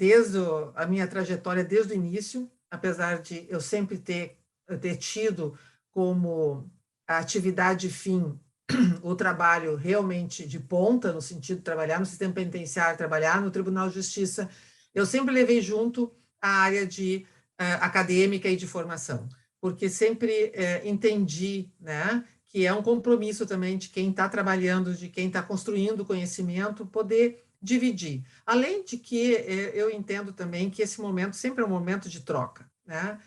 desde a minha trajetória, desde o início, apesar de eu sempre ter tido como a atividade fim o trabalho realmente de ponta, no sentido de trabalhar no sistema penitenciário, trabalhar no Tribunal de Justiça, eu sempre levei junto a área de acadêmica e de formação, porque sempre entendi, né, que é um compromisso também de quem está trabalhando, de quem está construindo conhecimento, poder dividir. Além de que eu entendo também que esse momento sempre é um momento de troca, né?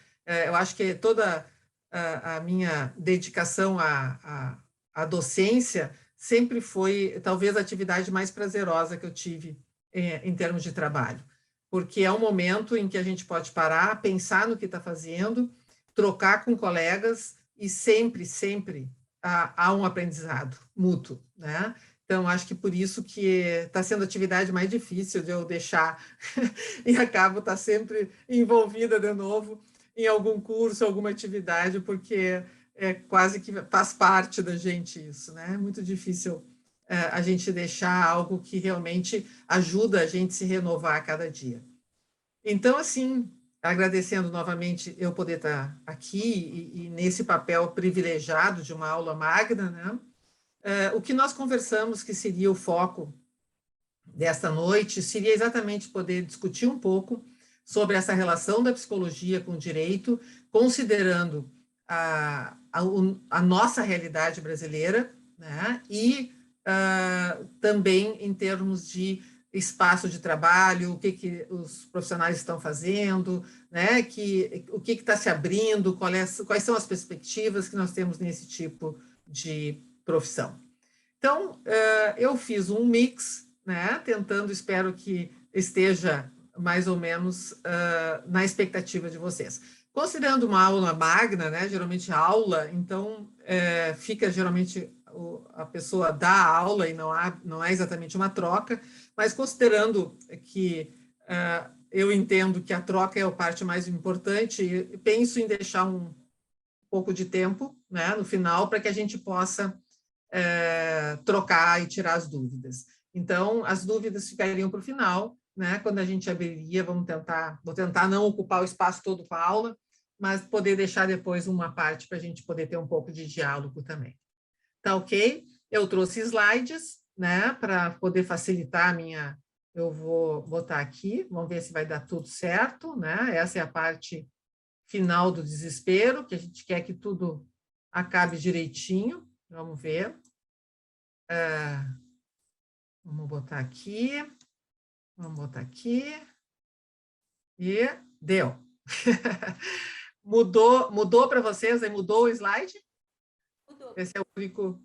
Eu acho que toda a minha dedicação à docência sempre foi, talvez, a atividade mais prazerosa que eu tive em termos de trabalho, porque é um momento em que a gente pode parar, pensar no que está fazendo, trocar com colegas e sempre, sempre há um aprendizado mútuo, né? Então, acho que por isso que está sendo a atividade mais difícil de eu deixar e acabo estar sempre envolvida de novo em algum curso, alguma atividade, porque é quase que faz parte da gente isso, né? É muito difícil a gente deixar algo que realmente ajuda a gente a se renovar a cada dia. Então, assim, agradecendo novamente eu poder estar aqui e nesse papel privilegiado de uma aula magna, né? O que nós conversamos que seria o foco desta noite seria exatamente poder discutir um pouco sobre essa relação da psicologia com o direito, considerando a nossa realidade brasileira, né? E também em termos de espaço de trabalho, o que os profissionais estão fazendo, né? O que está se abrindo, quais são as perspectivas que nós temos nesse tipo de profissão. Então, eu fiz um mix, né, tentando, espero que esteja mais ou menos na expectativa de vocês. Considerando uma aula magna, né, geralmente aula, então fica geralmente a pessoa dá a aula e não é exatamente uma troca, mas considerando que eu entendo que a troca é a parte mais importante, penso em deixar um pouco de tempo, né, no final, para que a gente possa trocar e tirar as dúvidas. Então, as dúvidas ficariam para o final, né? Quando a gente abriria, vou tentar não ocupar o espaço todo com a aula, mas poder deixar depois uma parte para a gente poder ter um pouco de diálogo também. Tá ok? Eu trouxe slides, né? Para poder facilitar a minha. Eu vou botar aqui, vamos ver se vai dar tudo certo, né? Essa é a parte final do desespero, que a gente quer que tudo acabe direitinho. Vamos ver. Vamos botar aqui. Vamos botar aqui. E deu. Mudou para vocês? Aí mudou o slide? Mudou. Esse é o único.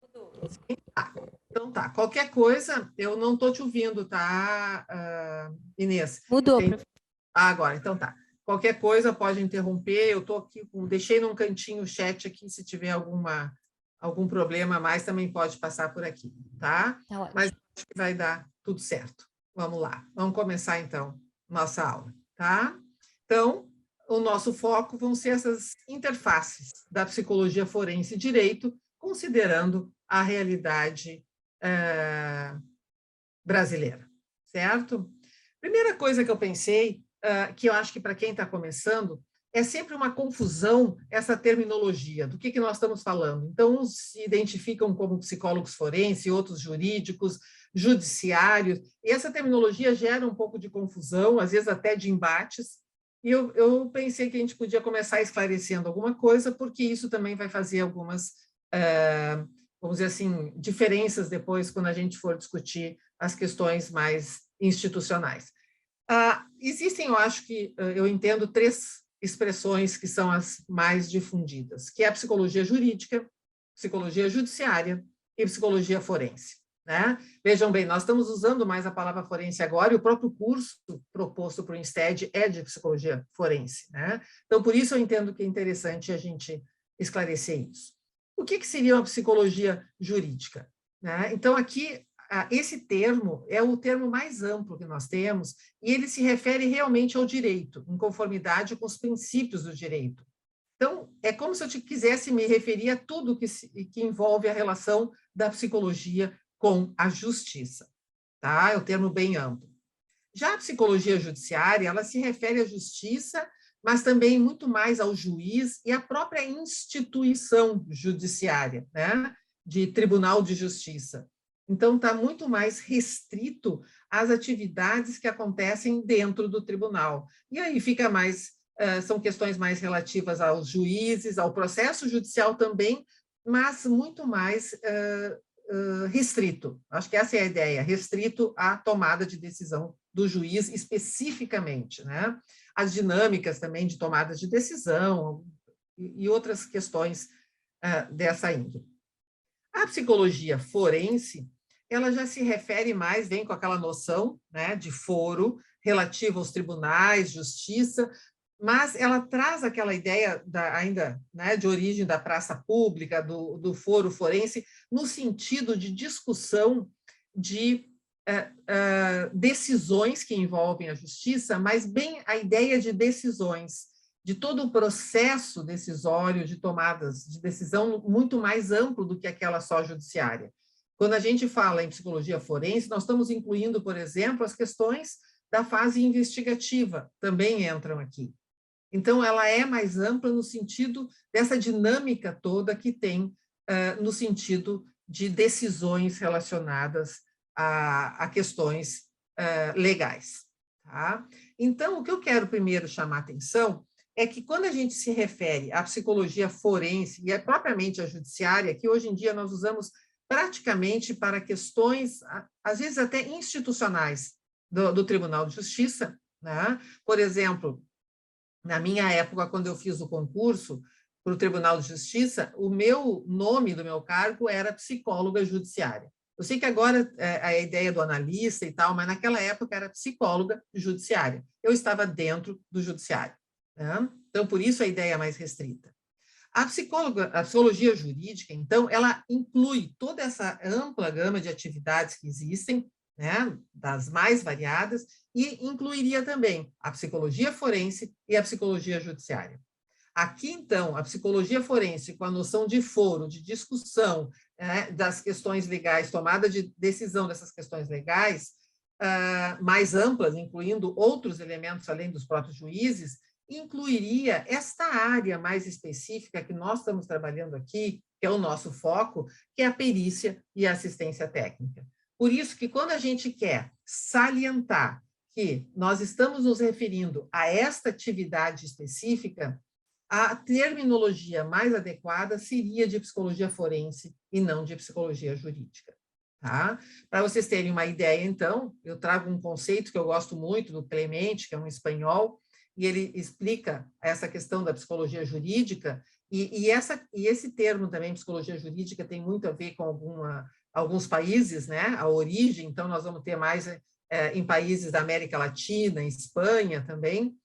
Mudou. Ah, então tá. Qualquer coisa, eu não estou te ouvindo, tá, Inês? Mudou, agora, então tá. Qualquer coisa pode interromper. Eu estou aqui, deixei num cantinho o chat aqui, se tiver algum problema a mais, também pode passar por aqui, tá? Tá ótimo. Mas acho que vai dar tudo certo. Vamos lá. Vamos começar, então, nossa aula, tá? Então, o nosso foco vão ser essas interfaces da psicologia forense e direito, considerando a realidade brasileira, certo? Primeira coisa que eu pensei, que eu acho que para quem está começando, é sempre uma confusão essa terminologia, do que nós estamos falando. Então, uns se identificam como psicólogos forenses, outros jurídicos, judiciários, e essa terminologia gera um pouco de confusão, às vezes até de embates, e eu pensei que a gente podia começar esclarecendo alguma coisa, porque isso também vai fazer algumas, vamos dizer assim, diferenças depois, quando a gente for discutir as questões mais institucionais. Existem, eu acho que, eu entendo, 3 expressões que são as mais difundidas, que é a psicologia jurídica, psicologia judiciária e psicologia forense, né? Vejam bem, nós estamos usando mais a palavra forense agora, e o próprio curso proposto para o INSTED é de psicologia forense, né? Então, por isso eu entendo que é interessante a gente esclarecer isso. O que seria uma psicologia jurídica, né? Então, aqui, esse termo é o termo mais amplo que nós temos, e ele se refere realmente ao direito, em conformidade com os princípios do direito. Então, é como se eu quisesse me referir a tudo que envolve a relação da psicologia com a justiça, tá? É um termo bem amplo. Já a psicologia judiciária, ela se refere à justiça, mas também muito mais ao juiz e à própria instituição judiciária, né? De tribunal de justiça. Então, está muito mais restrito às atividades que acontecem dentro do tribunal. E aí fica mais, são questões mais relativas aos juízes, ao processo judicial também, mas muito mais restrito. Acho que essa é a ideia, restrito à tomada de decisão do juiz especificamente, né? As dinâmicas também de tomada de decisão e outras questões dessa índole. A psicologia forense, ela já se refere mais, vem com aquela noção, né, de foro relativo aos tribunais, justiça, mas ela traz aquela ideia ainda, né, de origem da praça pública, do foro forense, no sentido de discussão de decisões que envolvem a justiça, mas bem a ideia de decisões, de todo o processo decisório de tomadas de decisão muito mais amplo do que aquela só judiciária. Quando a gente fala em psicologia forense, nós estamos incluindo, por exemplo, as questões da fase investigativa, também entram aqui. Então, ela é mais ampla no sentido dessa dinâmica toda que tem no sentido de decisões relacionadas a questões legais. Tá? Então, o que eu quero primeiro chamar a atenção é que quando a gente se refere à psicologia forense e propriamente à judiciária, que hoje em dia nós usamos praticamente para questões, às vezes até institucionais, do Tribunal de Justiça, né? Por exemplo, na minha época, quando eu fiz o concurso para o Tribunal de Justiça, o meu nome do meu cargo era psicóloga judiciária. Eu sei que agora é a ideia do analista e tal, mas naquela época era psicóloga judiciária. Eu estava dentro do judiciário. Né? Então, por isso a ideia é mais restrita. A psicologia jurídica, então, ela inclui toda essa ampla gama de atividades que existem, né, das mais variadas, e incluiria também a psicologia forense e a psicologia judiciária. Aqui, então, a psicologia forense, com a noção de foro, de discussão das questões legais, tomada de decisão dessas questões legais, mais amplas, incluindo outros elementos além dos próprios juízes, incluiria esta área mais específica que nós estamos trabalhando aqui, que é o nosso foco, que é a perícia e a assistência técnica. Por isso que quando a gente quer salientar que nós estamos nos referindo a esta atividade específica, a terminologia mais adequada seria de psicologia forense e não de psicologia jurídica. Tá? Para vocês terem uma ideia, então, eu trago um conceito que eu gosto muito do Clemente, que é um espanhol, e ele explica essa questão da psicologia jurídica, e esse termo também, psicologia jurídica, tem muito a ver com alguns países, né? A origem, então nós vamos ter mais em países da América Latina, em Espanha também,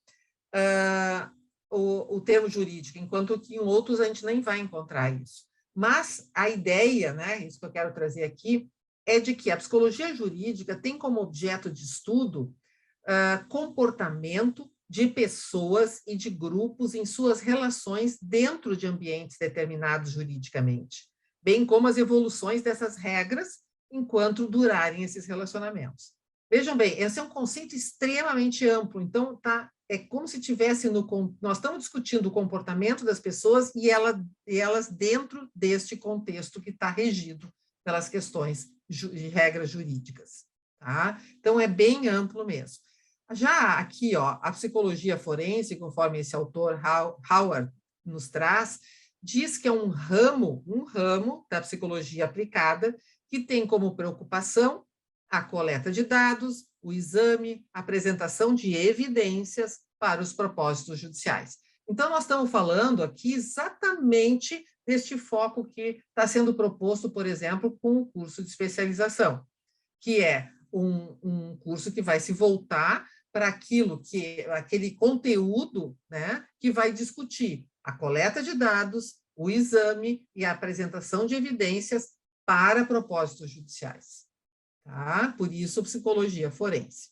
o termo jurídico, enquanto que em outros a gente nem vai encontrar isso. Mas a ideia, né, isso que eu quero trazer aqui, é de que a psicologia jurídica tem como objeto de estudo comportamento de pessoas e de grupos em suas relações dentro de ambientes determinados juridicamente, bem como as evoluções dessas regras enquanto durarem esses relacionamentos. Vejam bem, esse é um conceito extremamente amplo, então é como se tivesse nós estamos discutindo o comportamento das pessoas e elas dentro deste contexto que está regido pelas questões de regras jurídicas. Tá? Então, é bem amplo mesmo. Já aqui, ó, a psicologia forense, conforme esse autor Howard nos traz, diz que é um ramo da psicologia aplicada que tem como preocupação a coleta de dados, o exame, a apresentação de evidências para os propósitos judiciais. Então, nós estamos falando aqui exatamente deste foco que está sendo proposto, por exemplo, com o curso de especialização, que é um curso que vai se voltar para aquele conteúdo, né, que vai discutir a coleta de dados, o exame e a apresentação de evidências para propósitos judiciais. Tá? Por isso, psicologia forense.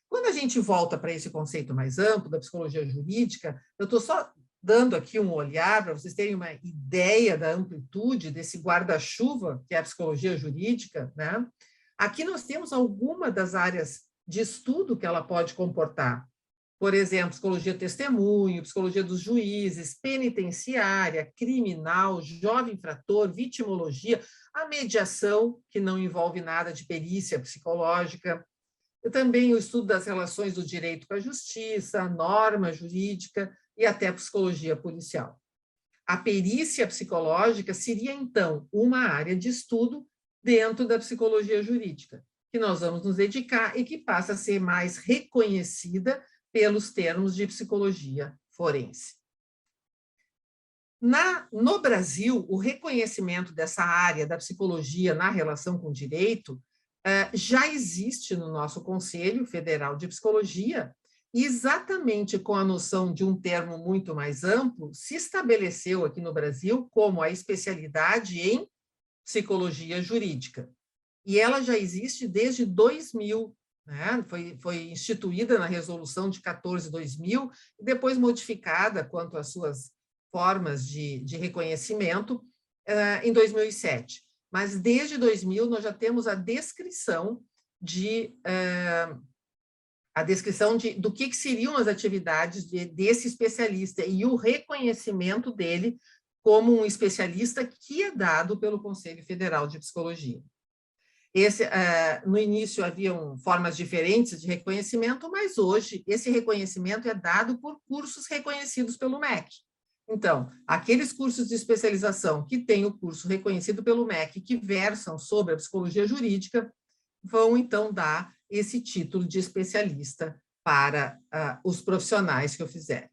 Quando a gente volta para esse conceito mais amplo da psicologia jurídica, eu estou só dando aqui um olhar para vocês terem uma ideia da amplitude desse guarda-chuva que é a psicologia jurídica, né? Aqui nós temos algumas das áreas de estudo que ela pode comportar. Por exemplo, psicologia testemunho, psicologia dos juízes, penitenciária, criminal, jovem infrator, vitimologia, a mediação, que não envolve nada de perícia psicológica, e também o estudo das relações do direito com a justiça, norma jurídica e até psicologia policial. A perícia psicológica seria, então, uma área de estudo dentro da psicologia jurídica, que nós vamos nos dedicar e que passa a ser mais reconhecida pelos termos de psicologia forense. No Brasil, o reconhecimento dessa área da psicologia na relação com o direito já existe no nosso Conselho Federal de Psicologia, e exatamente com a noção de um termo muito mais amplo, se estabeleceu aqui no Brasil como a especialidade em psicologia jurídica. E ela já existe desde 2000, né? Foi instituída na resolução de 14/2000 e depois modificada quanto às suas formas de reconhecimento em 2007. Mas desde 2000 nós já temos a descrição do que seriam as atividades desse especialista e o reconhecimento dele como um especialista que é dado pelo Conselho Federal de Psicologia. No início haviam formas diferentes de reconhecimento, mas hoje esse reconhecimento é dado por cursos reconhecidos pelo MEC. Então, aqueles cursos de especialização que têm o curso reconhecido pelo MEC, que versam sobre a psicologia jurídica, vão, então, dar esse título de especialista para os profissionais que eu fizer.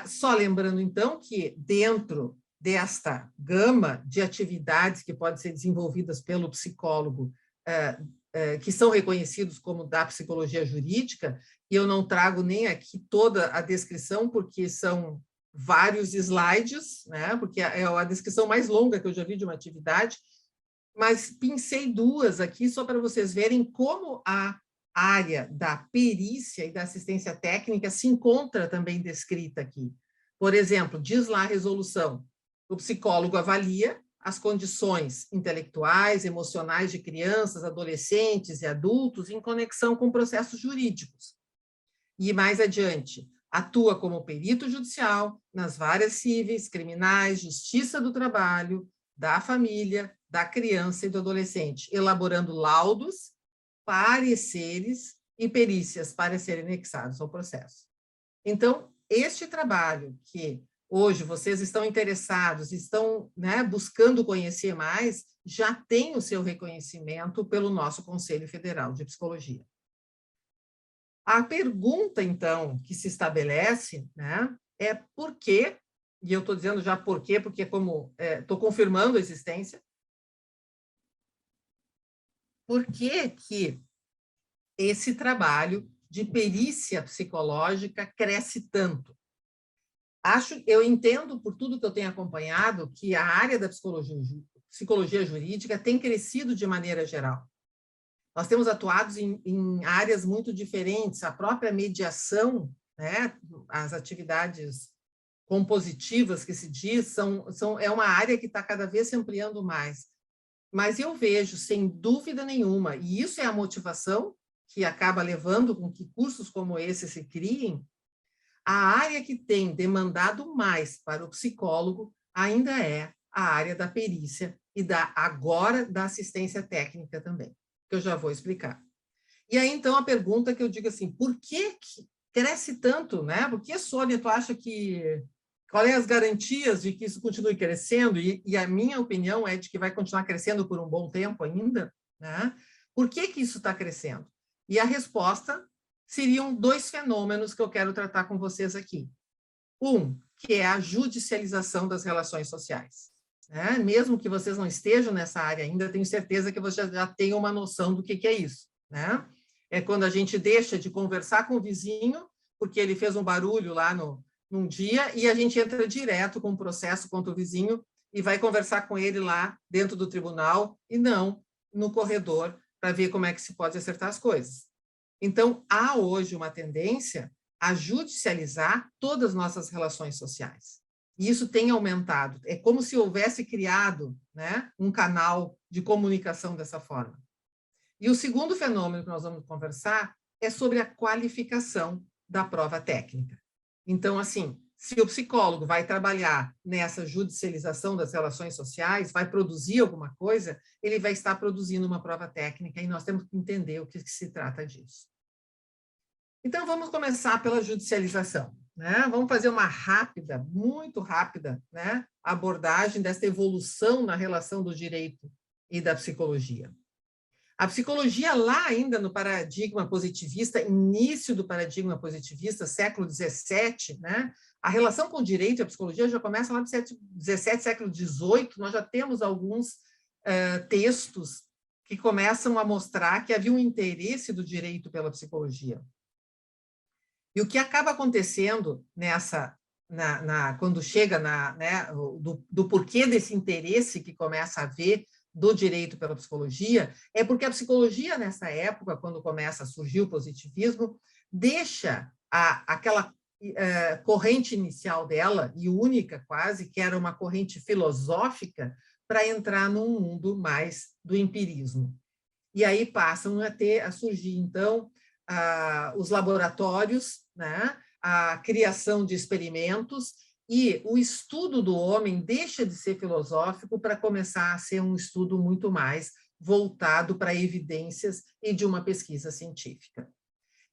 Só lembrando, então, que dentro desta gama de atividades que podem ser desenvolvidas pelo psicólogo, que são reconhecidos como da psicologia jurídica, e eu não trago nem aqui toda a descrição, porque são vários slides, né? Porque é a descrição mais longa que eu já vi de uma atividade, mas pincei duas aqui só para vocês verem como a área da perícia e da assistência técnica se encontra também descrita aqui. Por exemplo, diz lá a resolução: o psicólogo avalia as condições intelectuais, emocionais de crianças, adolescentes e adultos em conexão com processos jurídicos. E mais adiante, atua como perito judicial nas várias cíveis, criminais, justiça do trabalho, da família, da criança e do adolescente, elaborando laudos, pareceres e perícias para serem anexados ao processo. Então, este trabalho que hoje vocês estão interessados, estão, né, buscando conhecer mais, já tem o seu reconhecimento pelo nosso Conselho Federal de Psicologia. A pergunta, então, que se estabelece, né, é por quê, e eu estou dizendo já por quê, porque como estou confirmando a existência, por que esse trabalho de perícia psicológica cresce tanto? Eu entendo, por tudo que eu tenho acompanhado, que a área da psicologia jurídica tem crescido de maneira geral. Nós temos atuado em áreas muito diferentes, a própria mediação, né, as atividades compositivas que se diz, é uma área que está cada vez se ampliando mais. Mas eu vejo, sem dúvida nenhuma, e isso é a motivação que acaba levando com que cursos como esse se criem, a área que tem demandado mais para o psicólogo ainda é a área da perícia e agora da assistência técnica também, que eu já vou explicar. E aí, então, a pergunta que eu digo assim, por que cresce tanto, né? Por que, Sônia, tu acha que... Qual é as garantias de que isso continue crescendo? E a minha opinião é de que vai continuar crescendo por um bom tempo ainda, né? Por que isso está crescendo? E a resposta seriam dois fenômenos que eu quero tratar com vocês aqui. Um, que é a judicialização das relações sociais. Né? Mesmo que vocês não estejam nessa área ainda, tenho certeza que vocês já têm uma noção do que é isso. Né? É quando a gente deixa de conversar com o vizinho, porque ele fez um barulho lá num dia, e a gente entra direto com um processo contra o vizinho e vai conversar com ele lá dentro do tribunal, e não no corredor, para ver como é que se pode acertar as coisas. Então, há hoje uma tendência a judicializar todas as nossas relações sociais. E isso tem aumentado. É como se houvesse criado, né, um canal de comunicação dessa forma. E o segundo fenômeno que nós vamos conversar é sobre a qualificação da prova técnica. Então, assim, se o psicólogo vai trabalhar nessa judicialização das relações sociais, vai produzir alguma coisa, ele vai estar produzindo uma prova técnica e nós temos que entender o que se trata disso. Então, vamos começar pela judicialização, né? Vamos fazer uma rápida, muito rápida, né, abordagem dessa evolução na relação do direito e da psicologia. A psicologia, lá ainda no paradigma positivista, início do paradigma positivista, século XVII, né? A relação com o direito e a psicologia já começa lá no século XVII, século XVIII, nós já temos alguns textos que começam a mostrar que havia um interesse do direito pela psicologia. E o que acaba acontecendo quando chega né, do porquê desse interesse que começa a haver do direito pela psicologia, é porque a psicologia, nessa época, quando começa a surgir o positivismo, deixa aquela corrente inicial dela, e única quase, que era uma corrente filosófica, para entrar num mundo mais do empirismo. E aí passam a surgir, então, os laboratórios, né, a criação de experimentos, e o estudo do homem deixa de ser filosófico para começar a ser um estudo muito mais voltado para evidências e de uma pesquisa científica.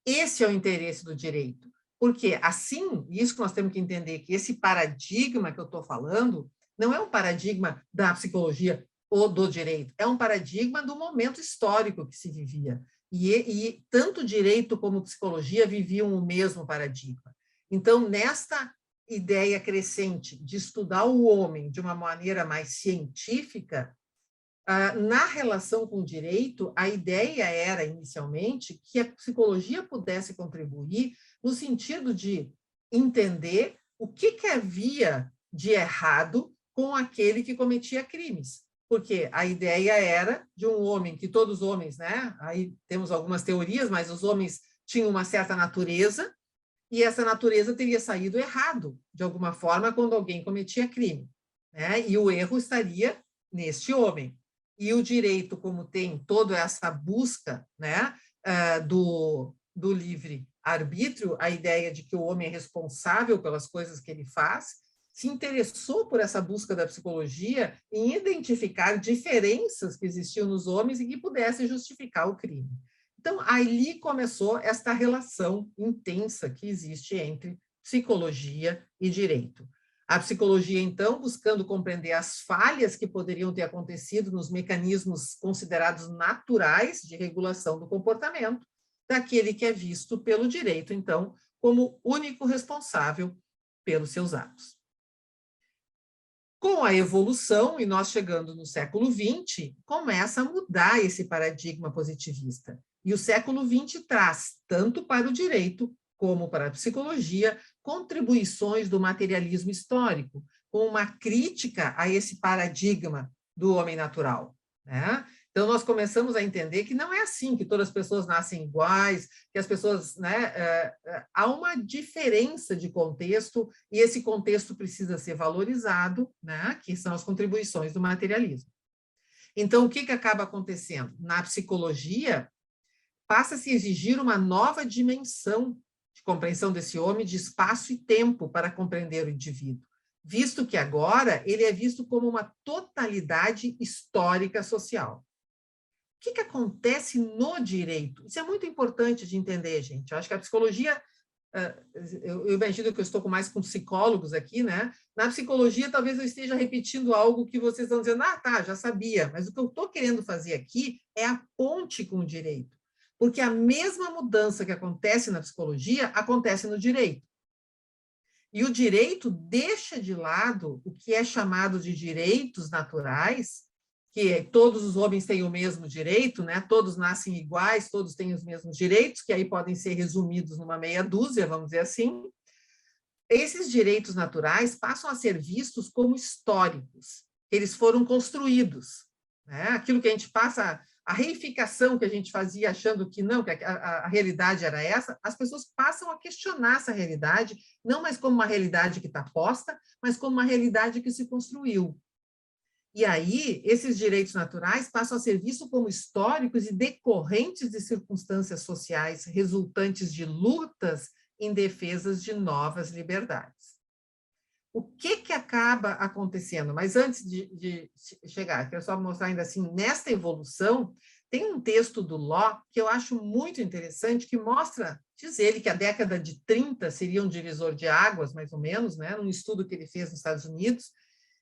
Esse é o interesse do direito, porque assim, isso que nós temos que entender, que esse paradigma que eu estou falando não é um paradigma da psicologia ou do direito, é um paradigma do momento histórico que se vivia. E tanto direito como psicologia viviam o mesmo paradigma. Então, nesta ideia crescente de estudar o homem de uma maneira mais científica, na relação com o direito, a ideia era, inicialmente, que a psicologia pudesse contribuir no sentido de entender o que havia de errado com aquele que cometia crimes. Porque a ideia era de um homem, que todos os homens, né? Aí temos algumas teorias, mas os homens tinham uma certa natureza, e essa natureza teria saído errado, de alguma forma, quando alguém cometia crime, né? E o erro estaria neste homem. E o direito, como tem toda essa busca, né, do livre-arbítrio, a ideia de que o homem é responsável pelas coisas que ele faz, se interessou por essa busca da psicologia em identificar diferenças que existiam nos homens e que pudessem justificar o crime. Então, ali começou esta relação intensa que existe entre psicologia e direito. A psicologia, então, buscando compreender as falhas que poderiam ter acontecido nos mecanismos considerados naturais de regulação do comportamento daquele que é visto pelo direito, então, como único responsável pelos seus atos. Com a evolução, e nós chegando no século XX, começa a mudar esse paradigma positivista. E o século XX traz, tanto para o direito como para a psicologia, contribuições do materialismo histórico, com uma crítica a esse paradigma do homem natural, né? Então, nós começamos a entender que não é assim, que todas as pessoas nascem iguais, que as pessoas, né, há uma diferença de contexto, e esse contexto precisa ser valorizado, né, que são as contribuições do materialismo. Então, o que acaba acontecendo? Na psicologia, passa-se a exigir uma nova dimensão de compreensão desse homem, de espaço e tempo para compreender o indivíduo, visto que agora ele é visto como uma totalidade histórica social. O que acontece no direito? Isso é muito importante de entender, gente. Eu acho que a psicologia, eu imagino que eu estou mais com psicólogos aqui, né? Na psicologia, talvez eu esteja repetindo algo que vocês estão dizendo, tá, já sabia, mas o que eu estou querendo fazer aqui é a ponte com o direito. Porque a mesma mudança que acontece na psicologia acontece no direito. E o direito deixa de lado o que é chamado de direitos naturais, que todos os homens têm o mesmo direito, né? Todos nascem iguais, todos têm os mesmos direitos, que aí podem ser resumidos numa meia dúzia, vamos dizer assim. Esses direitos naturais passam a ser vistos como históricos, eles foram construídos, né? Aquilo que a gente passa, a reificação que a gente fazia achando que não, que a realidade era essa, as pessoas passam a questionar essa realidade, não mais como uma realidade que está posta, mas como uma realidade que se construiu. E aí, esses direitos naturais passam a ser vistos como históricos e decorrentes de circunstâncias sociais resultantes de lutas em defesa de novas liberdades. O que acaba acontecendo? Mas antes de chegar, quero só mostrar ainda assim, nesta evolução, tem um texto do Locke que eu acho muito interessante, que mostra, diz ele, que a década de 30 seria um divisor de águas, mais ou menos, né, num estudo que ele fez nos Estados Unidos,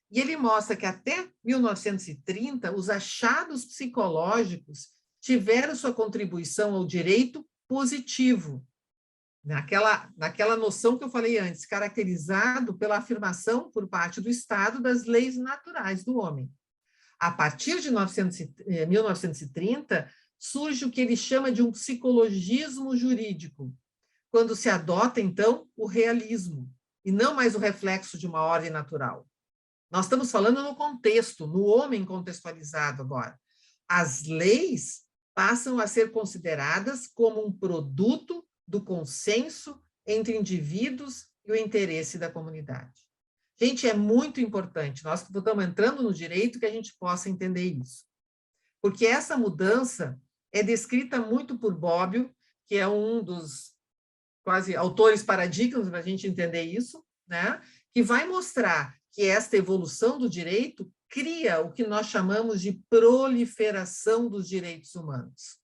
e ele mostra que até 1930, os achados psicológicos tiveram sua contribuição ao direito positivo, naquela noção que eu falei antes, caracterizado pela afirmação por parte do Estado das leis naturais do homem. A partir de 1930, surge o que ele chama de um psicologismo jurídico, quando se adota, então, o realismo, e não mais o reflexo de uma ordem natural. Nós estamos falando no contexto, no homem contextualizado agora. As leis passam a ser consideradas como um produto do consenso entre indivíduos e o interesse da comunidade. Gente, é muito importante, nós estamos entrando no direito, que a gente possa entender isso. Porque essa mudança é descrita muito por Bobbio, que é um dos quase autores paradigmas para a gente entender isso, né? Que vai mostrar que esta evolução do direito cria o que nós chamamos de proliferação dos direitos humanos.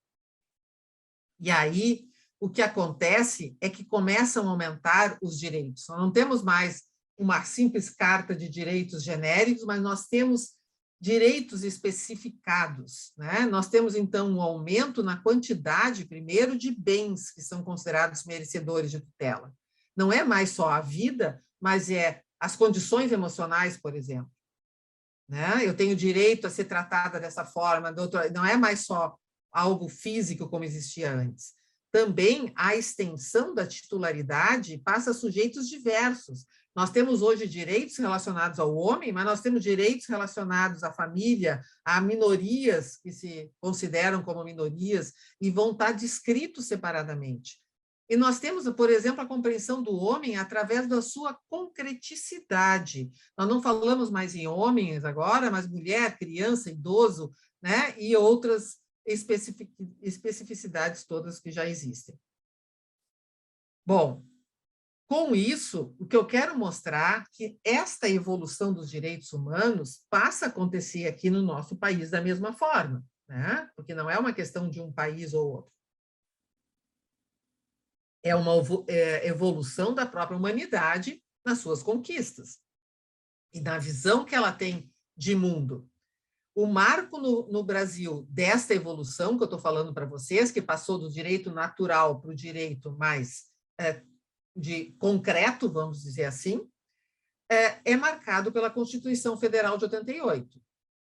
E aí, o que acontece é que começam a aumentar os direitos. Nós não temos mais uma simples carta de direitos genéricos, mas nós temos direitos especificados, né? Nós temos, então, um aumento na quantidade, primeiro, de bens que são considerados merecedores de tutela. Não é mais só a vida, mas é as condições emocionais, por exemplo. Né? Eu tenho direito a ser tratada dessa forma, não é mais só algo físico como existia antes. Também a extensão da titularidade passa a sujeitos diversos. Nós temos hoje direitos relacionados ao homem, mas nós temos direitos relacionados à família, a minorias que se consideram como minorias e vão estar descritos separadamente. E nós temos, por exemplo, a compreensão do homem através da sua concreticidade. Nós não falamos mais em homens agora, mas mulher, criança, idoso, né? E outras especificidades todas que já existem. Bom, com isso, o que eu quero mostrar é que esta evolução dos direitos humanos passa a acontecer aqui no nosso país da mesma forma, né? Porque não é uma questão de um país ou outro. É uma evolução da própria humanidade nas suas conquistas e na visão que ela tem de mundo. O marco no Brasil desta evolução que eu estou falando para vocês, que passou do direito natural para o direito mais de concreto, vamos dizer assim, é marcado pela Constituição Federal de 88,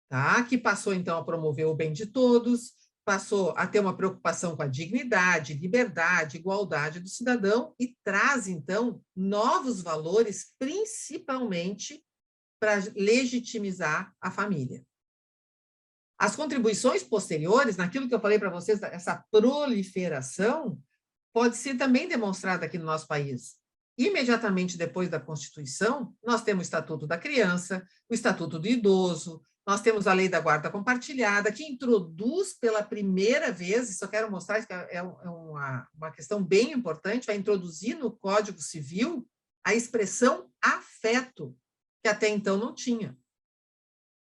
tá? Que passou, então, a promover o bem de todos, passou a ter uma preocupação com a dignidade, liberdade, igualdade do cidadão e traz, então, novos valores, principalmente para legitimizar a família. As contribuições posteriores, naquilo que eu falei para vocês, essa proliferação, pode ser também demonstrada aqui no nosso país. Imediatamente depois da Constituição, nós temos o Estatuto da Criança, o Estatuto do Idoso, nós temos a Lei da Guarda Compartilhada, que introduz pela primeira vez, isso eu quero mostrar, que é uma questão bem importante, vai introduzir no Código Civil a expressão afeto, que até então não tinha,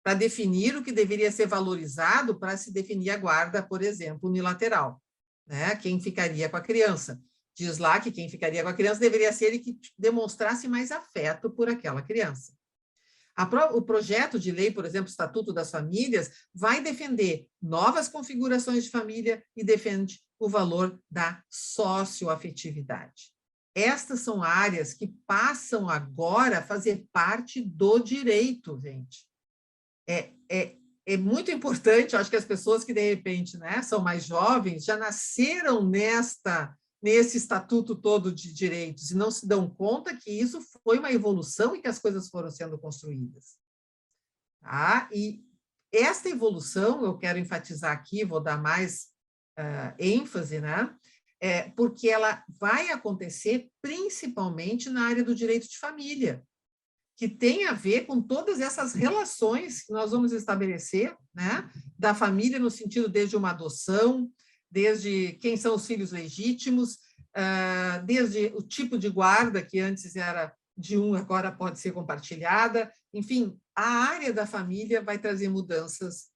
para definir o que deveria ser valorizado para se definir a guarda, por exemplo, unilateral, né? Quem ficaria com a criança. Diz lá que quem ficaria com a criança deveria ser ele que demonstrasse mais afeto por aquela criança. O projeto de lei, por exemplo, Estatuto das Famílias, vai defender novas configurações de família e defende o valor da socioafetividade. Estas são áreas que passam agora a fazer parte do direito, gente. É muito importante, eu acho que as pessoas que, de repente, né, são mais jovens, já nasceram nesse estatuto todo de direitos e não se dão conta que isso foi uma evolução e que as coisas foram sendo construídas. Tá? E esta evolução, eu quero enfatizar aqui, vou dar mais ênfase, né? Porque ela vai acontecer principalmente na área do direito de família. que tem a ver com todas essas relações que nós vamos estabelecer, né, da família no sentido desde uma adoção, desde quem são os filhos legítimos, desde o tipo de guarda, que antes era de um, agora pode ser compartilhada. Enfim, a área da família vai trazer mudanças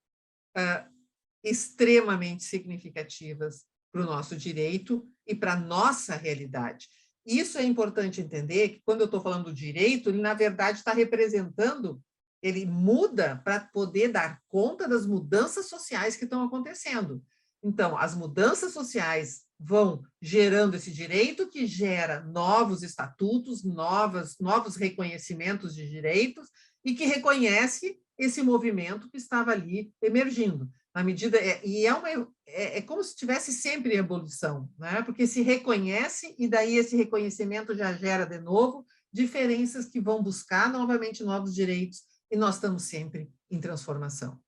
extremamente significativas para o nosso direito e para a nossa realidade. Isso é importante entender, que quando eu estou falando do direito, ele, na verdade, está representando, ele muda para poder dar conta das mudanças sociais que estão acontecendo. Então, as mudanças sociais vão gerando esse direito, que gera novos estatutos, novos reconhecimentos de direitos, e que reconhece esse movimento que estava ali emergindo. Na medida, é como se estivesse sempre em evolução, né? Porque se reconhece, e daí esse reconhecimento já gera, de novo, diferenças que vão buscar novamente novos direitos, e nós estamos sempre em transformação.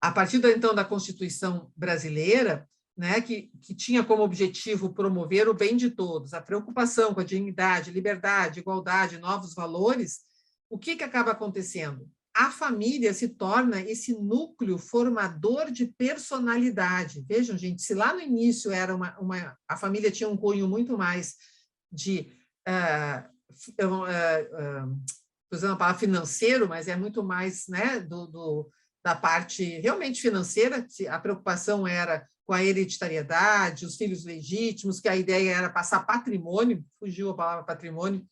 A partir, então, da Constituição brasileira, né, que tinha como objetivo promover o bem de todos, a preocupação com a dignidade, liberdade, igualdade, novos valores, o que acaba acontecendo? A família se torna esse núcleo formador de personalidade. Vejam, gente, se lá no início era a família tinha um cunho muito mais de, usando a palavra financeiro, mas é muito mais, né, da parte realmente financeira, a preocupação era com a hereditariedade, os filhos legítimos, que a ideia era passar patrimônio, fugiu a palavra patrimônio,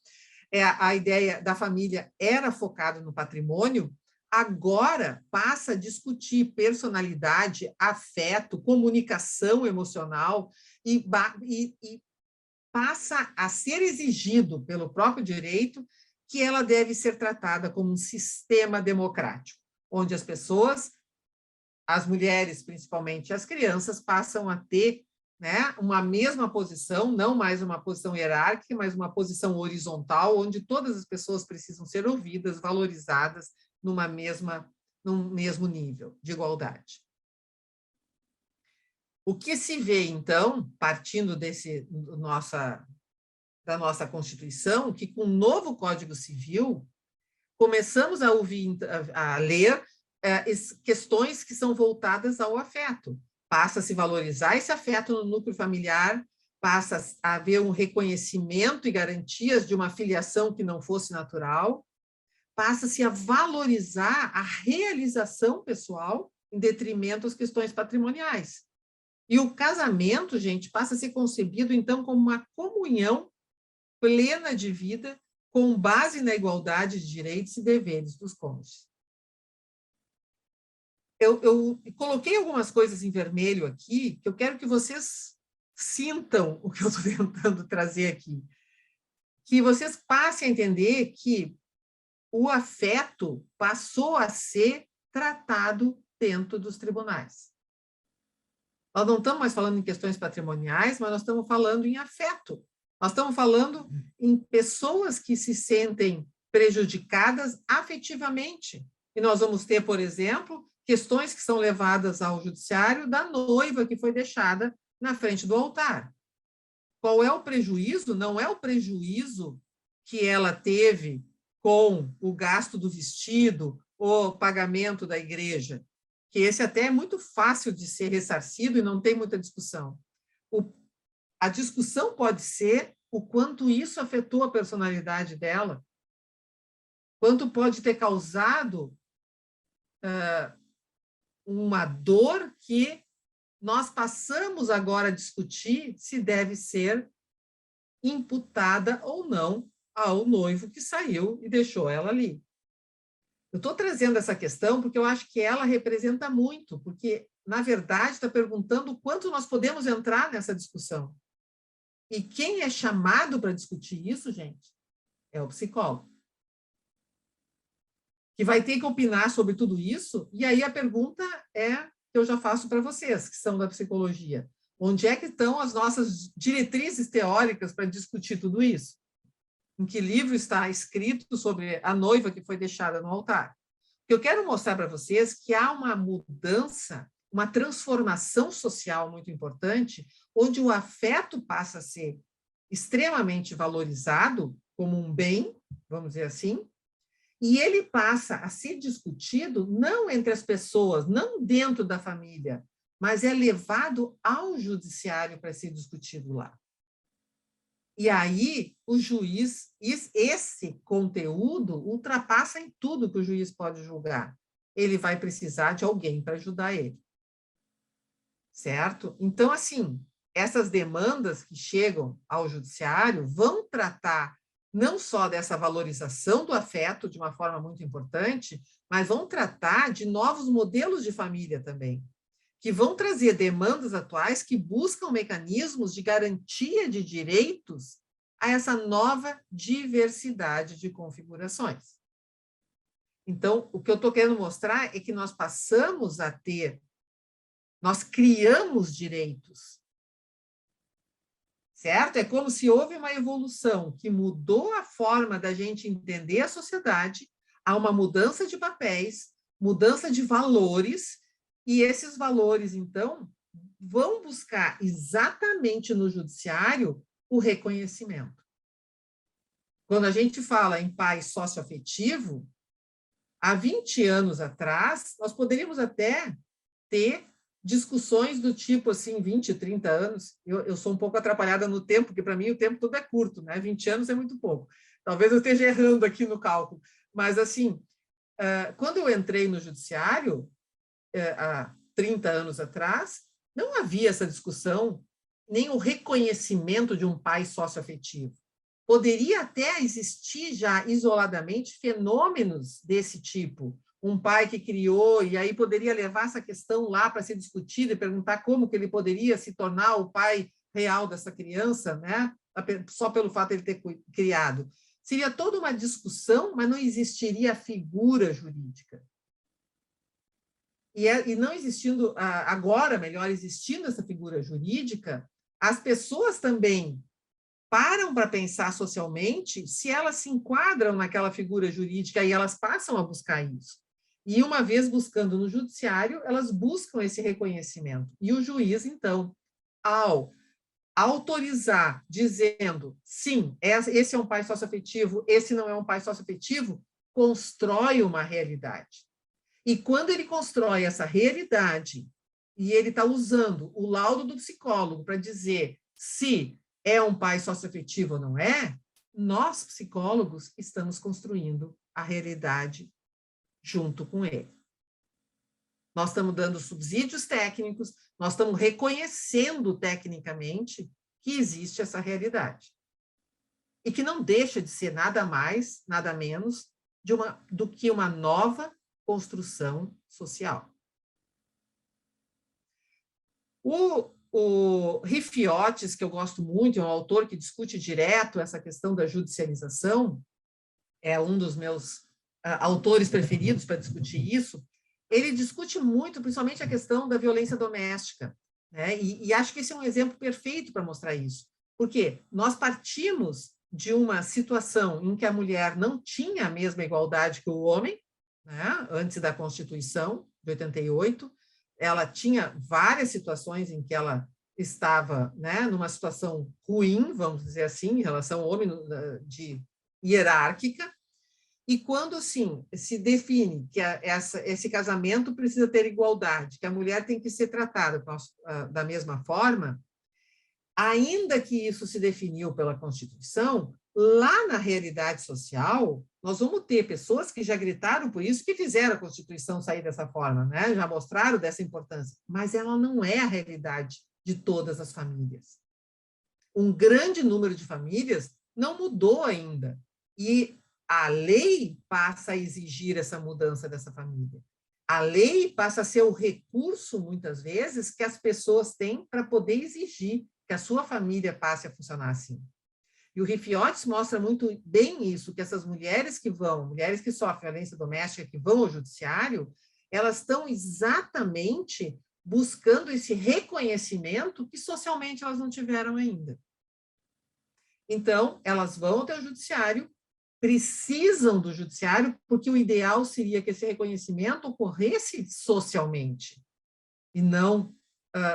a ideia da família era focada no patrimônio. Agora passa a discutir personalidade, afeto, comunicação emocional, e passa a ser exigido pelo próprio direito que ela deve ser tratada como um sistema democrático, onde as pessoas, as mulheres principalmente, as crianças, passam a ter, né, uma mesma posição, não mais uma posição hierárquica, mas uma posição horizontal, onde todas as pessoas precisam ser ouvidas, valorizadas num mesmo nível de igualdade. O que se vê, então, partindo da nossa Constituição, que com o novo Código Civil, começamos a ler questões que são voltadas ao afeto. Passa a se valorizar esse afeto no núcleo familiar, passa a haver um reconhecimento e garantias de uma filiação que não fosse natural, passa-se a valorizar a realização pessoal em detrimento das questões patrimoniais. E o casamento, gente, passa a ser concebido, então, como uma comunhão plena de vida, com base na igualdade de direitos e deveres dos cônjuges. Eu coloquei algumas coisas em vermelho aqui, que eu quero que vocês sintam o que eu estou tentando trazer aqui. Que vocês passem a entender que o afeto passou a ser tratado dentro dos tribunais. Nós não estamos mais falando em questões patrimoniais, mas nós estamos falando em afeto. Nós estamos falando em pessoas que se sentem prejudicadas afetivamente. E nós vamos ter, por exemplo, questões que são levadas ao judiciário da noiva que foi deixada na frente do altar. Qual é o prejuízo? Não é o prejuízo que ela teve com o gasto do vestido ou o pagamento da igreja, que esse até é muito fácil de ser ressarcido e não tem muita discussão. A discussão pode ser o quanto isso afetou a personalidade dela, quanto pode ter causado uma dor que nós passamos agora a discutir se deve ser imputada ou não ao noivo que saiu e deixou ela ali. Eu estou trazendo essa questão porque eu acho que ela representa muito, porque, na verdade, está perguntando o quanto nós podemos entrar nessa discussão. E quem é chamado para discutir isso, gente, é o psicólogo. Que vai ter que opinar sobre tudo isso, e aí a pergunta que eu já faço para vocês, que são da psicologia. Onde é que estão as nossas diretrizes teóricas para discutir tudo isso? Em que livro está escrito sobre a noiva que foi deixada no altar? Eu quero mostrar para vocês que há uma mudança, uma transformação social muito importante, onde o afeto passa a ser extremamente valorizado como um bem, vamos dizer assim, e ele passa a ser discutido não entre as pessoas, não dentro da família, mas é levado ao judiciário para ser discutido lá. E aí, o juiz, esse conteúdo ultrapassa em tudo que o juiz pode julgar. Ele vai precisar de alguém para ajudar ele. Certo? Então, assim, essas demandas que chegam ao judiciário vão tratar não só dessa valorização do afeto de uma forma muito importante, mas vão tratar de novos modelos de família também, que vão trazer demandas atuais que buscam mecanismos de garantia de direitos a essa nova diversidade de configurações. Então, o que eu estou querendo mostrar é que nós passamos a ter, nós criamos direitos, certo? É como se houve uma evolução que mudou a forma da gente entender a sociedade, há uma mudança de papéis, mudança de valores, e esses valores, então, vão buscar exatamente no judiciário o reconhecimento. Quando a gente fala em pai socioafetivo, há 20 anos atrás, nós poderíamos até ter discussões do tipo, assim, 20, 30 anos. Eu sou um pouco atrapalhada no tempo, porque para mim o tempo todo é curto, né? 20 anos é muito pouco. Talvez eu esteja errando aqui no cálculo. Mas, assim, quando eu entrei no judiciário, há 30 anos atrás, não havia essa discussão, nem o reconhecimento de um pai socioafetivo. Poderia até existir já isoladamente fenômenos desse tipo, um pai que criou, e aí poderia levar essa questão lá para ser discutida e perguntar como que ele poderia se tornar o pai real dessa criança, né? Só pelo fato de ele ter criado. Seria toda uma discussão, mas não existiria a figura jurídica. E não existindo, agora, melhor, existindo essa figura jurídica, as pessoas também param para pensar socialmente se elas se enquadram naquela figura jurídica e elas passam a buscar isso. E uma vez buscando no judiciário, elas buscam esse reconhecimento. E o juiz, então, ao autorizar, dizendo, sim, esse é um pai socioafetivo, esse não é um pai socioafetivo, constrói uma realidade. E quando ele constrói essa realidade, e ele está usando o laudo do psicólogo para dizer se é um pai socioafetivo ou não é, nós, psicólogos, estamos construindo a realidade junto com ele. Nós estamos dando subsídios técnicos, nós estamos reconhecendo tecnicamente que existe essa realidade. E que não deixa de ser nada mais, nada menos do que uma nova construção social. O Rifiotes, que eu gosto muito, é um autor que discute direto essa questão da judicialização, é um dos meus autores preferidos para discutir isso. Ele discute muito, principalmente a questão da violência doméstica, né? E acho que esse é um exemplo perfeito para mostrar isso. Porque nós partimos de uma situação em que a mulher não tinha a mesma igualdade que o homem, né? Antes da Constituição de 88, ela tinha várias situações em que ela estava, né, numa situação ruim, vamos dizer assim, em relação ao homem de hierárquica, e quando, assim, se define que esse casamento precisa ter igualdade, que a mulher tem que ser tratada da mesma forma, ainda que isso se definiu pela Constituição, lá na realidade social, nós vamos ter pessoas que já gritaram por isso, que fizeram a Constituição sair dessa forma, né? Já mostraram dessa importância, mas ela não é a realidade de todas as famílias. Um grande número de famílias não mudou ainda, e a lei passa a exigir essa mudança dessa família. A lei passa a ser o recurso, muitas vezes, que as pessoas têm para poder exigir que a sua família passe a funcionar assim. E o Rifiotes mostra muito bem isso, que essas mulheres que sofrem violência doméstica, que vão ao judiciário, elas estão exatamente buscando esse reconhecimento que socialmente elas não tiveram ainda. Então, elas vão até o judiciário, precisam do judiciário, porque o ideal seria que esse reconhecimento ocorresse socialmente, e não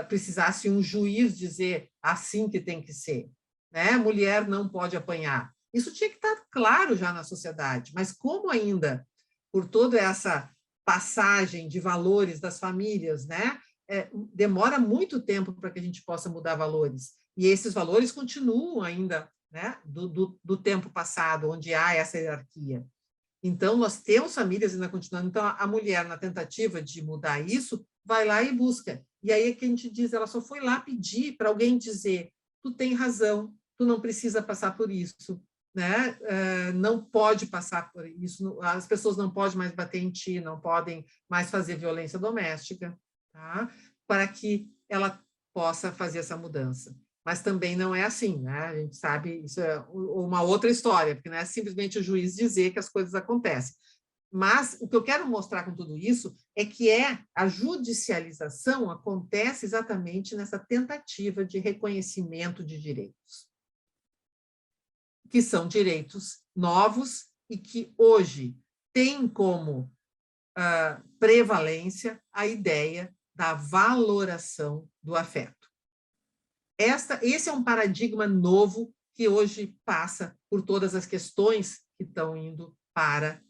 precisasse um juiz dizer assim que tem que ser. Né? Mulher não pode apanhar. Isso tinha que estar claro já na sociedade, mas como ainda, por toda essa passagem de valores das famílias, né, demora muito tempo para que a gente possa mudar valores. E esses valores continuam ainda, né, do tempo passado, onde há essa hierarquia. Então, nós temos famílias ainda continuando. Então, a mulher, na tentativa de mudar isso, vai lá e busca. E aí é que a gente diz, ela só foi lá pedir para alguém dizer, tu tem razão, tu não precisa passar por isso, né? Não pode passar por isso, as pessoas não podem mais bater em ti, não podem mais fazer violência doméstica, tá? Para que ela possa fazer essa mudança. Mas também não é assim, né? A gente sabe, isso é uma outra história, porque não é simplesmente o juiz dizer que as coisas acontecem. Mas o que eu quero mostrar com tudo isso é que a judicialização acontece exatamente nessa tentativa de reconhecimento de direitos, que são direitos novos e que hoje têm como prevalência a ideia da valoração do afeto. Esse é um paradigma novo que hoje passa por todas as questões que estão indo para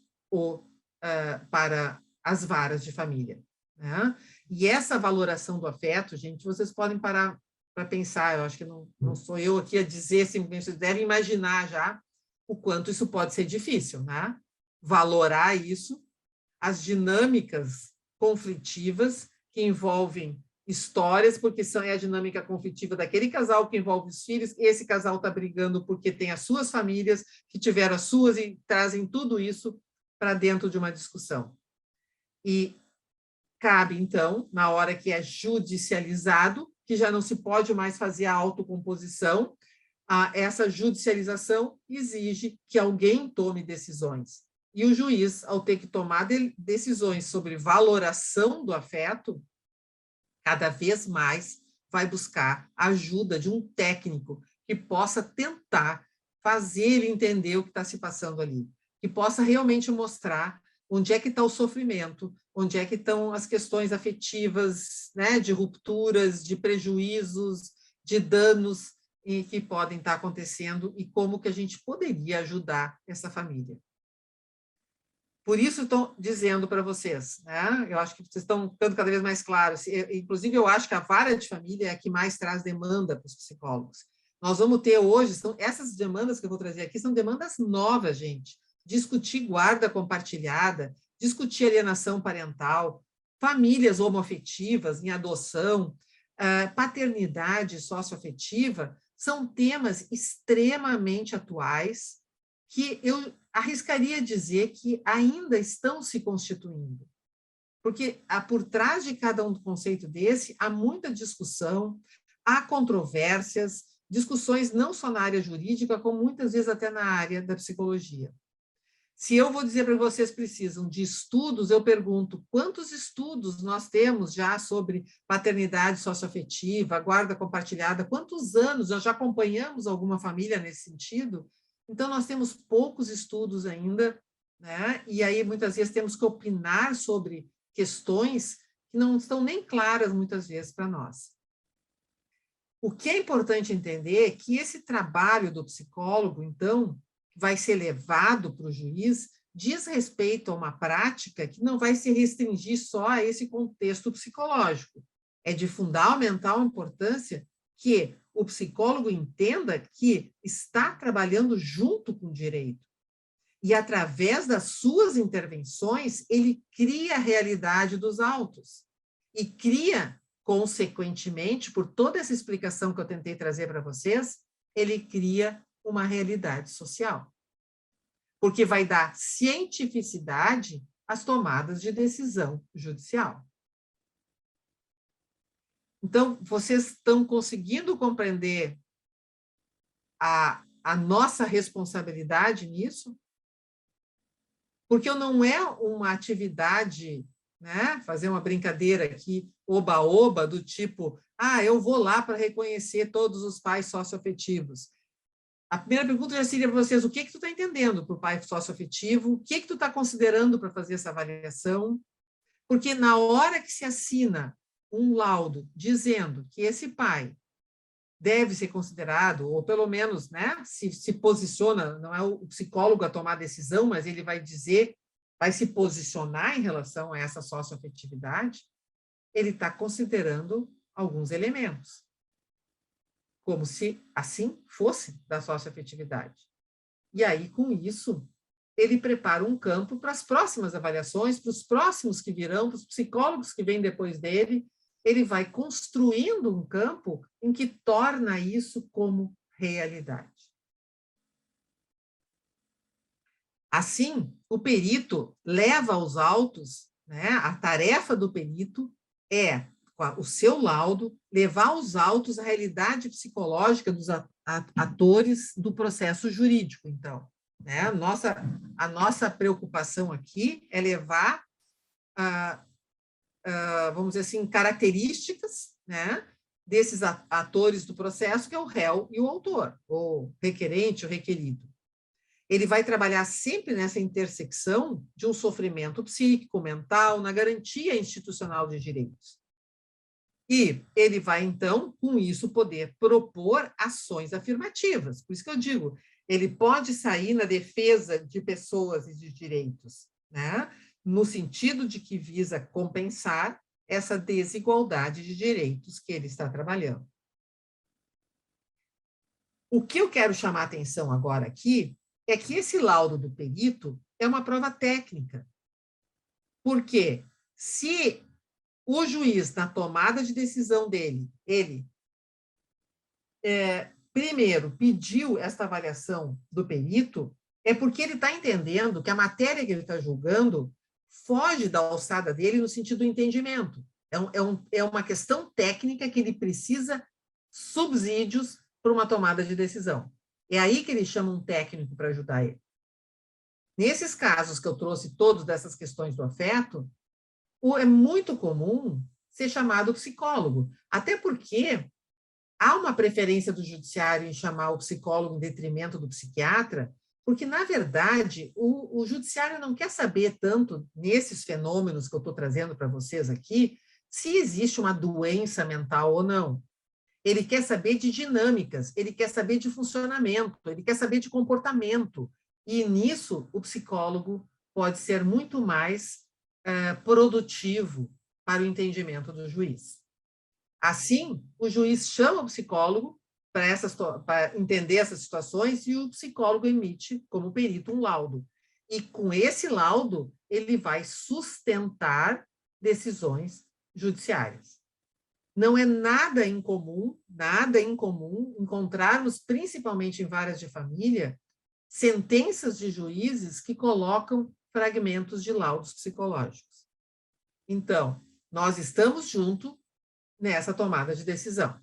as varas de família, né? E essa valoração do afeto, gente, vocês podem parar para pensar, eu acho que não sou eu aqui a dizer, simplesmente vocês devem imaginar já o quanto isso pode ser difícil, né? Valorar isso, as dinâmicas conflitivas que envolvem histórias, porque é a dinâmica conflitiva daquele casal que envolve os filhos, esse casal está brigando porque tem as suas famílias, que tiveram as suas, e trazem tudo isso para dentro de uma discussão. E cabe, então, na hora que é judicializado, que já não se pode mais fazer a autocomposição, essa judicialização exige que alguém tome decisões. E o juiz, ao ter que tomar decisões sobre valoração do afeto, cada vez mais vai buscar a ajuda de um técnico que possa tentar fazer ele entender o que está se passando ali, que possa realmente mostrar onde é que está o sofrimento, onde é que estão as questões afetivas, né, de rupturas, de prejuízos, de danos que podem estar acontecendo e como que a gente poderia ajudar essa família. Por isso, estou dizendo para vocês, né? Eu acho que vocês estão ficando cada vez mais claros. Inclusive, eu acho que a vara de família é a que mais traz demanda para os psicólogos. Nós vamos ter hoje, essas demandas que eu vou trazer aqui são demandas novas, gente. Discutir guarda compartilhada, discutir alienação parental, famílias homoafetivas em adoção, paternidade socioafetiva, são temas extremamente atuais que eu arriscaria dizer que ainda estão se constituindo. Porque por trás de cada um conceito desse, há muita discussão, há controvérsias, discussões não só na área jurídica, como muitas vezes até na área da psicologia. Se eu vou dizer para vocês precisam de estudos, eu pergunto quantos estudos nós temos já sobre paternidade socioafetiva, guarda compartilhada, quantos anos nós já acompanhamos alguma família nesse sentido? Então, nós temos poucos estudos ainda, né? E aí, muitas vezes, temos que opinar sobre questões que não estão nem claras, muitas vezes, para nós. O que é importante entender é que esse trabalho do psicólogo, então, vai ser levado para o juiz, diz respeito a uma prática que não vai se restringir só a esse contexto psicológico. É de fundamental importância que o psicólogo entenda que está trabalhando junto com o direito. E, através das suas intervenções, ele cria a realidade dos autos. E cria, consequentemente, por toda essa explicação que eu tentei trazer para vocês, ele cria uma realidade social. Porque vai dar cientificidade às tomadas de decisão judicial. Então, vocês estão conseguindo compreender a nossa responsabilidade nisso? Porque não é uma atividade, né, fazer uma brincadeira aqui, oba-oba, do tipo, eu vou lá para reconhecer todos os pais socioafetivos. A primeira pergunta já seria para vocês, o que tu está entendendo por pai socioafetivo? O que tu está considerando para fazer essa avaliação? Porque na hora que se assina um laudo dizendo que esse pai deve ser considerado, ou pelo menos, né, se posiciona, não é o psicólogo a tomar a decisão, mas ele vai dizer, vai se posicionar em relação a essa socioafetividade, ele está considerando alguns elementos, como se assim fosse da socioafetividade. E aí, com isso, ele prepara um campo para as próximas avaliações, para os próximos que virão, para os psicólogos que vêm depois dele, ele vai construindo um campo em que torna isso como realidade. Assim, o perito leva aos autos, né, a tarefa do perito é, o seu laudo, levar aos autos a realidade psicológica dos atores do processo jurídico, então. Né? A nossa preocupação aqui é levar vamos dizer assim, características, né, desses atores do processo, que é o réu e o autor, ou requerente ou requerido. Ele vai trabalhar sempre nessa intersecção de um sofrimento psíquico, mental, na garantia institucional de direitos. E ele vai, então, com isso, poder propor ações afirmativas. Por isso que eu digo, ele pode sair na defesa de pessoas e de direitos, né? No sentido de que visa compensar essa desigualdade de direitos que ele está trabalhando. O que eu quero chamar a atenção agora aqui é que esse laudo do perito é uma prova técnica. Porque se o juiz, na tomada de decisão dele, ele primeiro pediu esta avaliação do perito, é porque ele está entendendo que a matéria que ele está julgando foge da alçada dele no sentido do entendimento. É uma questão técnica que ele precisa subsídios para uma tomada de decisão. É aí que ele chama um técnico para ajudar ele. Nesses casos que eu trouxe todos dessas questões do afeto, é muito comum ser chamado psicólogo, até porque há uma preferência do judiciário em chamar o psicólogo em detrimento do psiquiatra, porque, na verdade, o judiciário não quer saber tanto, nesses fenômenos que eu estou trazendo para vocês aqui, se existe uma doença mental ou não. Ele quer saber de dinâmicas, ele quer saber de funcionamento, ele quer saber de comportamento. E, nisso, o psicólogo pode ser muito mais produtivo para o entendimento do juiz. Assim, o juiz chama o psicólogo para entender essas situações e o psicólogo emite, como perito, um laudo. E com esse laudo, ele vai sustentar decisões judiciárias. Não é nada incomum encontrarmos, principalmente em varas de família, sentenças de juízes que colocam fragmentos de laudos psicológicos. Então, nós estamos juntos nessa tomada de decisão.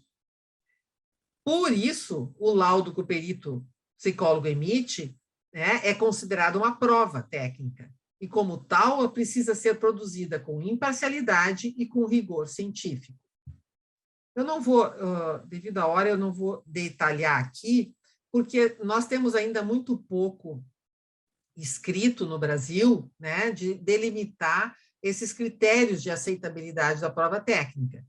Por isso, o laudo que o perito psicólogo emite, né, é considerado uma prova técnica, e como tal, precisa ser produzida com imparcialidade e com rigor científico. Eu não vou, devido à hora, eu não vou detalhar aqui, porque nós temos ainda muito pouco escrito no Brasil, né, de delimitar esses critérios de aceitabilidade da prova técnica.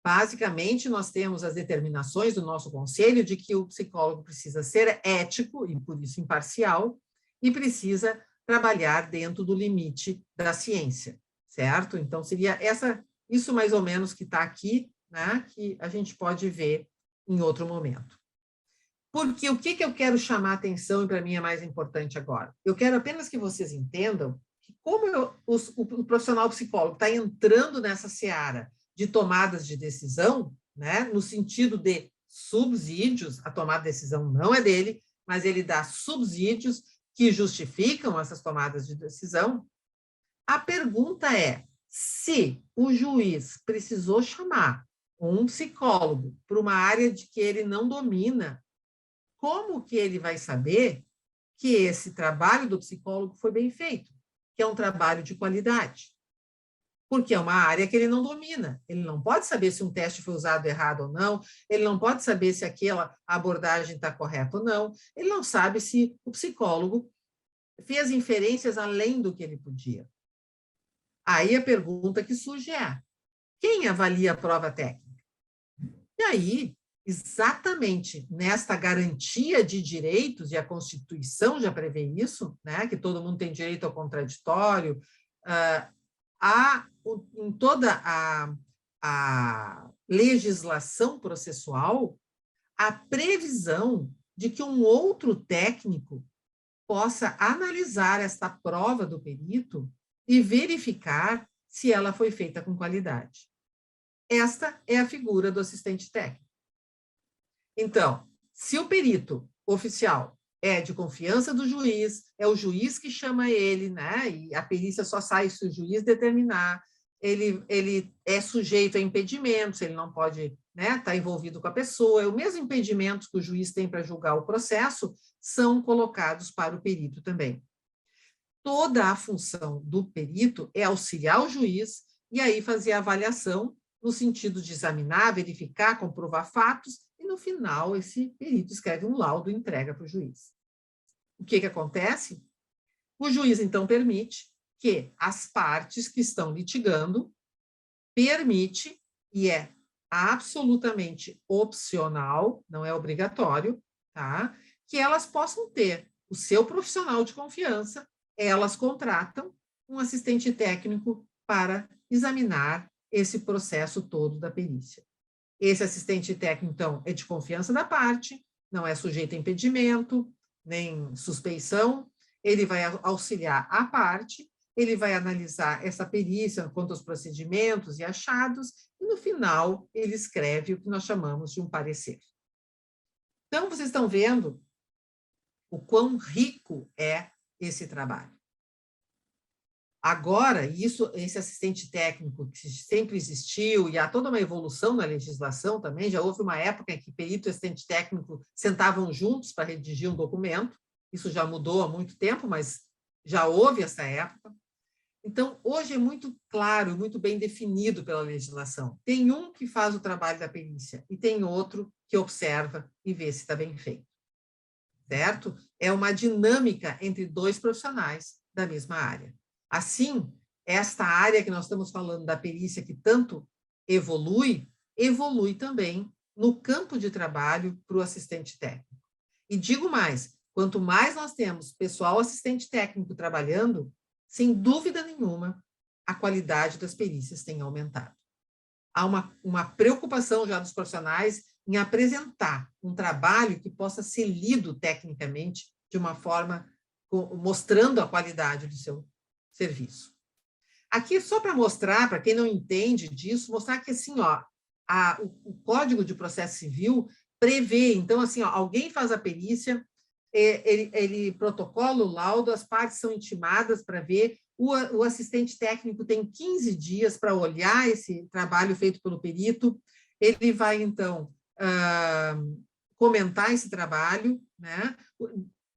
Basicamente, nós temos as determinações do nosso conselho de que o psicólogo precisa ser ético, e por isso imparcial, e precisa trabalhar dentro do limite da ciência, certo? Então, seria isso mais ou menos que está aqui, né, que a gente pode ver em outro momento. Porque o que eu quero chamar a atenção, e para mim é mais importante agora? Eu quero apenas que vocês entendam que como o profissional psicólogo está entrando nessa seara de tomadas de decisão, né, no sentido de subsídios, a tomada de decisão não é dele, mas ele dá subsídios que justificam essas tomadas de decisão. A pergunta é, se o juiz precisou chamar um psicólogo para uma área de que ele não domina, como que ele vai saber que esse trabalho do psicólogo foi bem feito, que é um trabalho de qualidade? Porque é uma área que ele não domina. Ele não pode saber se um teste foi usado errado ou não, ele não pode saber se aquela abordagem está correta ou não, ele não sabe se o psicólogo fez inferências além do que ele podia. Aí a pergunta que surge é, quem avalia a prova técnica? E aí exatamente nesta garantia de direitos, e a Constituição já prevê isso, né, que todo mundo tem direito ao contraditório, em toda a legislação processual, a previsão de que um outro técnico possa analisar esta prova do perito e verificar se ela foi feita com qualidade. Esta é a figura do assistente técnico. Então, se o perito oficial é de confiança do juiz, é o juiz que chama ele, né? E a perícia só sai se o juiz determinar. Ele é sujeito a impedimentos, ele não pode, né, estar envolvido com a pessoa. O mesmo impedimento que o juiz tem para julgar o processo são colocados para o perito também. Toda a função do perito é auxiliar o juiz e aí fazer a avaliação no sentido de examinar, verificar, comprovar fatos, e no final esse perito escreve um laudo e entrega para o juiz. O que acontece? O juiz, então, permite que as partes que estão litigando permite, e é absolutamente opcional, não é obrigatório, tá? Que elas possam ter o seu profissional de confiança, elas contratam um assistente técnico para examinar esse processo todo da perícia. Esse assistente técnico, então, é de confiança da parte, não é sujeito a impedimento, nem suspeição, ele vai auxiliar a parte, ele vai analisar essa perícia quanto aos procedimentos e achados, e no final ele escreve o que nós chamamos de um parecer. Então, vocês estão vendo o quão rico é esse trabalho. Agora, esse assistente técnico que sempre existiu, e há toda uma evolução na legislação também, já houve uma época em que perito e assistente técnico sentavam juntos para redigir um documento, isso já mudou há muito tempo, mas já houve essa época. Então, hoje é muito claro, muito bem definido pela legislação. Tem um que faz o trabalho da perícia e tem outro que observa e vê se está bem feito. Certo? É uma dinâmica entre dois profissionais da mesma área. Assim, esta área que nós estamos falando da perícia que tanto evolui também no campo de trabalho para o assistente técnico. E digo mais, quanto mais nós temos pessoal assistente técnico trabalhando, sem dúvida nenhuma, a qualidade das perícias tem aumentado. Há uma preocupação já dos profissionais em apresentar um trabalho que possa ser lido tecnicamente de uma forma mostrando a qualidade do seu serviço. Aqui, só para mostrar, para quem não entende disso, mostrar que assim, ó, o Código de Processo Civil prevê, então, assim, ó, alguém faz a perícia, ele protocola o laudo, as partes são intimadas para ver, o assistente técnico tem 15 dias para olhar esse trabalho feito pelo perito, ele vai, então, comentar esse trabalho, né?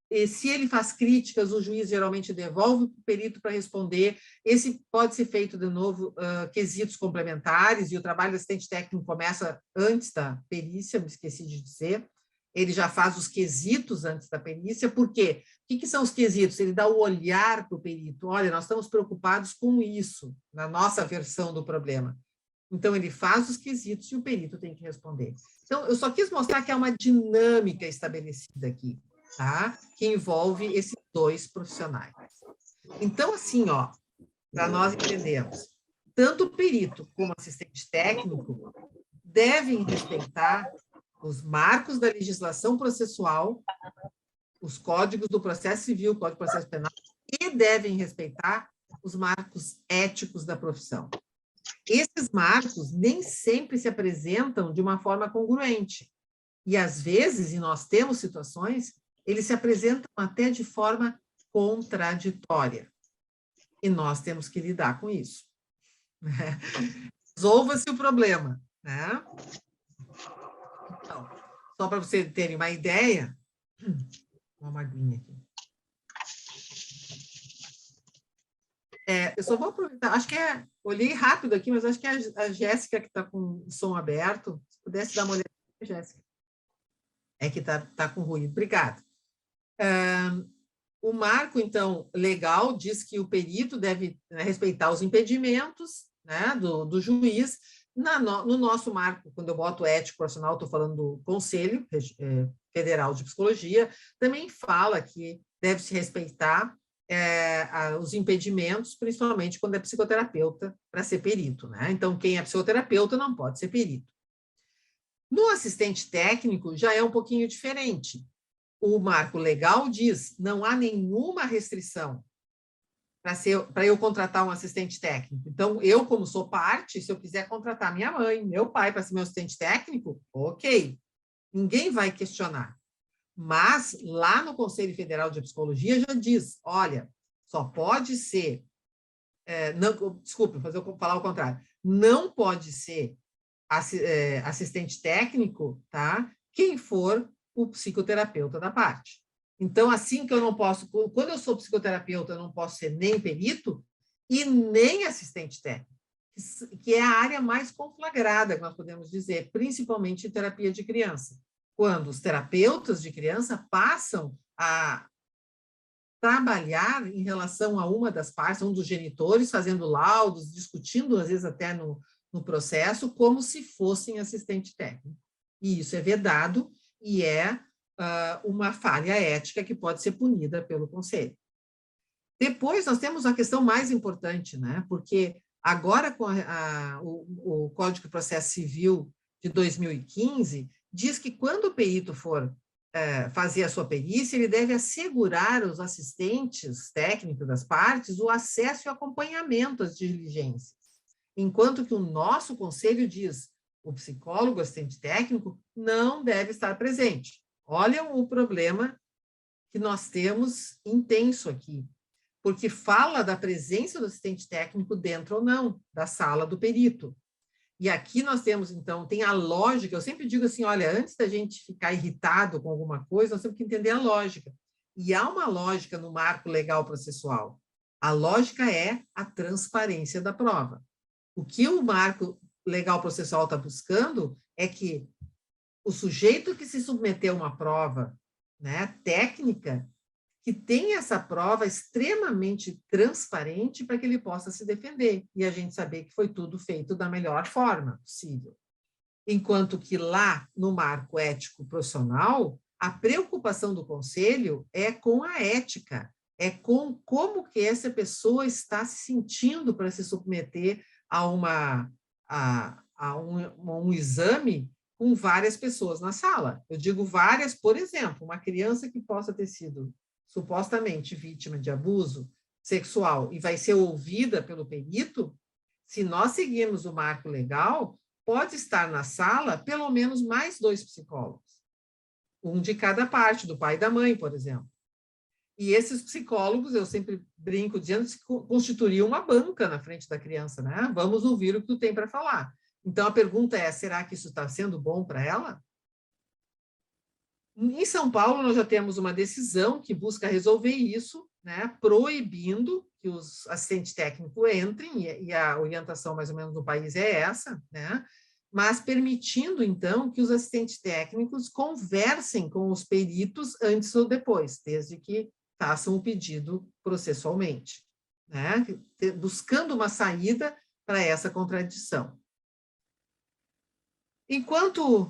E se ele faz críticas, o juiz geralmente devolve para o perito para responder. Esse pode ser feito, de novo, quesitos complementares, e o trabalho do assistente técnico começa antes da perícia, me esqueci de dizer. Ele já faz os quesitos antes da perícia. Por quê? O que são os quesitos? Ele dá o olhar para o perito. Olha, nós estamos preocupados com isso, na nossa versão do problema. Então, ele faz os quesitos e o perito tem que responder. Então, eu só quis mostrar que há uma dinâmica estabelecida aqui, tá? Que envolve esses dois profissionais. Então, assim, ó, para nós entendermos, tanto o perito como o assistente técnico devem respeitar os marcos da legislação processual, os códigos do processo civil, código do processo penal, e devem respeitar os marcos éticos da profissão. Esses marcos nem sempre se apresentam de uma forma congruente. E, às vezes, e nós temos situações, eles se apresentam até de forma contraditória. E nós temos que lidar com isso. Resolva-se o problema, né? Então, só para vocês terem uma ideia, uma aguinha aqui. Eu só vou aproveitar, acho que olhei rápido aqui, mas acho que é a Jéssica que está com o som aberto. Se pudesse dar uma olhada, Jéssica. É que está com ruído. Obrigada. O marco, então, legal diz que o perito deve, né, respeitar os impedimentos, né, do juiz, No nosso marco, quando eu boto ético profissional, estou falando do Conselho Federal de Psicologia, também fala que deve-se respeitar os impedimentos, principalmente quando é psicoterapeuta, para ser perito, né? Então, quem é psicoterapeuta não pode ser perito. No assistente técnico, já é um pouquinho diferente. O marco legal diz, não há nenhuma restrição para eu contratar um assistente técnico. Então, eu, como sou parte, se eu quiser contratar minha mãe, meu pai para ser meu assistente técnico, ok, ninguém vai questionar. Mas, lá no Conselho Federal de Psicologia já diz, olha, só pode ser, desculpe, vou falar o contrário, não pode ser assistente técnico, tá? Quem for o psicoterapeuta da parte. Então, assim que eu não posso, quando eu sou psicoterapeuta, eu não posso ser nem perito e nem assistente técnico, que é a área mais conflagrada, que nós podemos dizer, principalmente em terapia de criança, quando os terapeutas de criança passam a trabalhar em relação a uma das partes, um dos genitores, fazendo laudos, discutindo, às vezes até no processo, como se fossem assistente técnico. E isso é vedado e é uma falha ética que pode ser punida pelo Conselho. Depois, nós temos a questão mais importante, né? Porque agora, com o Código de Processo Civil de 2015, diz que quando o perito for fazer a sua perícia, ele deve assegurar aos assistentes técnicos das partes o acesso e acompanhamento às diligências. Enquanto que o nosso conselho diz, o psicólogo, assistente técnico, não deve estar presente. Olha o problema que nós temos intenso aqui, porque fala da presença do assistente técnico dentro ou não da sala do perito. E aqui nós temos, então, tem a lógica, eu sempre digo assim, olha, antes da gente ficar irritado com alguma coisa, nós temos que entender a lógica. E há uma lógica no marco legal processual. A lógica é a transparência da prova. O que o marco legal processual está buscando é que o sujeito que se submeteu a uma prova, né, técnica, que tenha essa prova extremamente transparente para que ele possa se defender e a gente saber que foi tudo feito da melhor forma possível. Enquanto que lá, no marco ético profissional, a preocupação do conselho é com a ética, é com como que essa pessoa está se sentindo para se submeter a um exame com várias pessoas na sala. Eu digo várias, por exemplo, uma criança que possa ter sido supostamente vítima de abuso sexual e vai ser ouvida pelo perito, se nós seguirmos o marco legal, pode estar na sala pelo menos mais 2 psicólogos, um de cada parte, do pai e da mãe, por exemplo. E esses psicólogos, eu sempre brinco dizendo, que constituiriam uma banca na frente da criança, né? Vamos ouvir o que tu tem para falar. Então, a pergunta é, será que isso está sendo bom para ela? Em São Paulo, nós já temos uma decisão que busca resolver isso, né, proibindo que os assistentes técnicos entrem, e a orientação mais ou menos no país é essa, né, mas permitindo, então, que os assistentes técnicos conversem com os peritos antes ou depois, desde que façam o pedido processualmente, né, buscando uma saída para essa contradição. Enquanto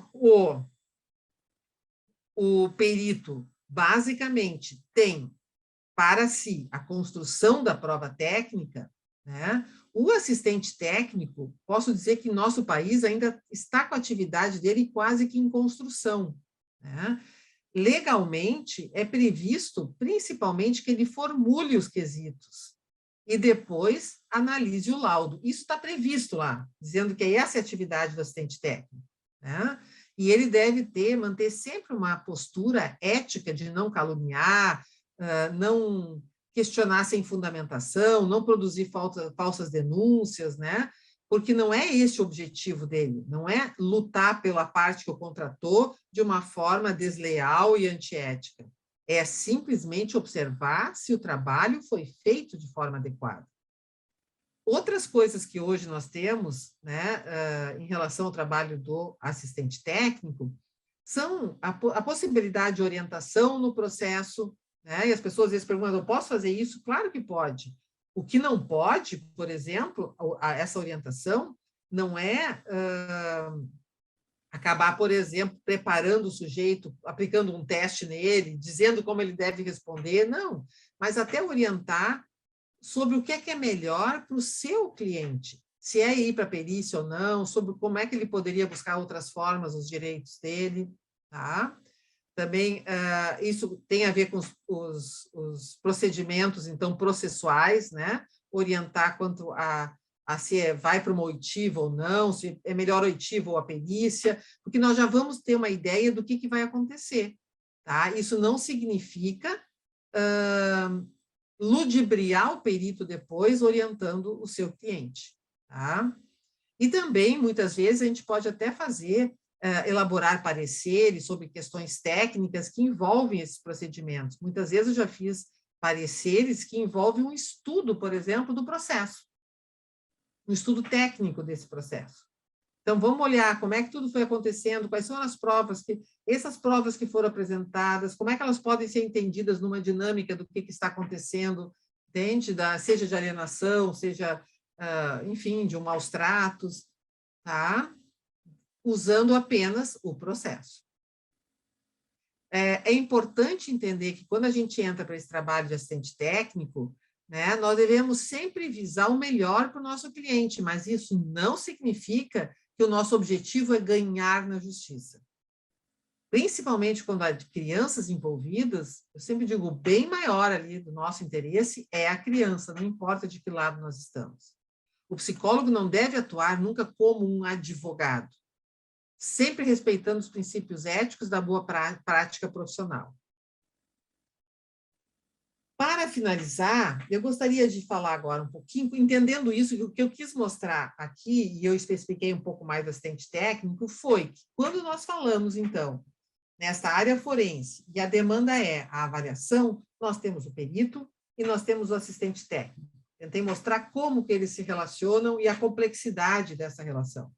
o perito, basicamente, tem para si a construção da prova técnica, né? O assistente técnico, posso dizer que nosso país ainda está com a atividade dele quase que em construção, né? Legalmente, é previsto, principalmente, que ele formule os quesitos e depois analise o laudo. Isso está previsto lá, dizendo que essa é a atividade do assistente técnico, né? E ele deve manter sempre uma postura ética de não caluniar, não questionar sem fundamentação, não produzir falsas denúncias, né? Porque não é esse o objetivo dele, não é lutar pela parte que o contratou de uma forma desleal e antiética. É simplesmente observar se o trabalho foi feito de forma adequada. Outras coisas que hoje nós temos, né, em relação ao trabalho do assistente técnico, são a possibilidade de orientação no processo, né? E as pessoas às vezes perguntam, eu posso fazer isso? Claro que pode. O que não pode, por exemplo, essa orientação, não é acabar, por exemplo, preparando o sujeito, aplicando um teste nele, dizendo como ele deve responder, não, mas até orientar sobre o que é melhor para o seu cliente, se é ir para a perícia ou não, sobre como é que ele poderia buscar outras formas, os direitos dele, tá? Também isso tem a ver com os procedimentos, então, processuais, né? Orientar quanto a se vai para uma oitiva ou não, se é melhor oitiva ou a perícia, porque nós já vamos ter uma ideia do que vai acontecer, tá? Isso não significa ludibriar o perito depois, orientando o seu cliente, tá? E também, muitas vezes, a gente pode até fazer, elaborar pareceres sobre questões técnicas que envolvem esses procedimentos. Muitas vezes eu já fiz pareceres que envolvem um estudo, por exemplo, do processo, um estudo técnico desse processo. Então, vamos olhar como é que tudo foi acontecendo, quais são as provas, essas provas que foram apresentadas, como é que elas podem ser entendidas numa dinâmica do que está acontecendo, entende? Seja de alienação, seja, enfim, de um maus tratos, tá? Usando apenas o processo. É importante entender que quando a gente entra para esse trabalho de assistente técnico, né, nós devemos sempre visar o melhor para o nosso cliente, mas isso não significa que o nosso objetivo é ganhar na justiça. Principalmente quando há crianças envolvidas, eu sempre digo, o bem maior ali do nosso interesse é a criança, não importa de que lado nós estamos. O psicólogo não deve atuar nunca como um advogado, sempre respeitando os princípios éticos da boa prática profissional. Para finalizar, eu gostaria de falar agora um pouquinho, entendendo isso, o que eu quis mostrar aqui, e eu especifiquei um pouco mais do assistente técnico, foi que quando nós falamos, então, nesta área forense, e a demanda é a avaliação, nós temos o perito e nós temos o assistente técnico. Tentei mostrar como que eles se relacionam e a complexidade dessa relação.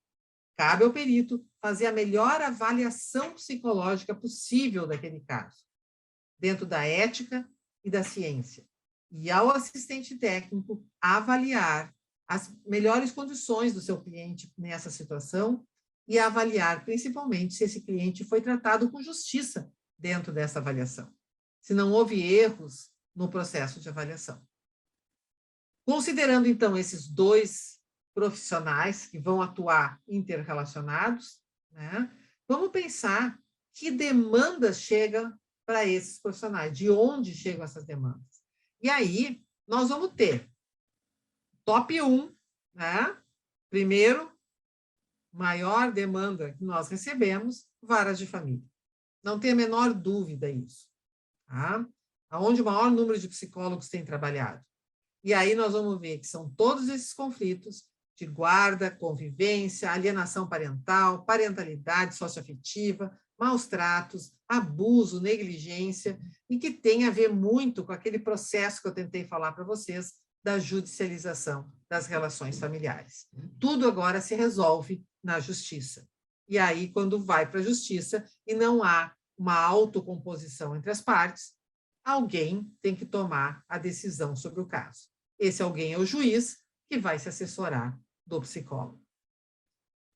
Cabe ao perito fazer a melhor avaliação psicológica possível daquele caso, dentro da ética e da ciência. E ao assistente técnico avaliar as melhores condições do seu cliente nessa situação e avaliar, principalmente, se esse cliente foi tratado com justiça dentro dessa avaliação, se não houve erros no processo de avaliação. Considerando, então, esses dois profissionais que vão atuar interrelacionados, né, vamos pensar que demandas chegam para esses profissionais, de onde chegam essas demandas. E aí, nós vamos ter top 1, né? Primeiro, maior demanda que nós recebemos, varas de família. Não tem a menor dúvida isso. Tá? Onde o maior número de psicólogos tem trabalhado. E aí nós vamos ver que são todos esses conflitos de guarda, convivência, alienação parental, parentalidade socioafetiva, maus tratos, abuso, negligência, e que tem a ver muito com aquele processo que eu tentei falar para vocês da judicialização das relações familiares. Tudo agora se resolve na justiça. E aí, quando vai para a justiça e não há uma autocomposição entre as partes, alguém tem que tomar a decisão sobre o caso. Esse alguém é o juiz, que vai se assessorar do psicólogo.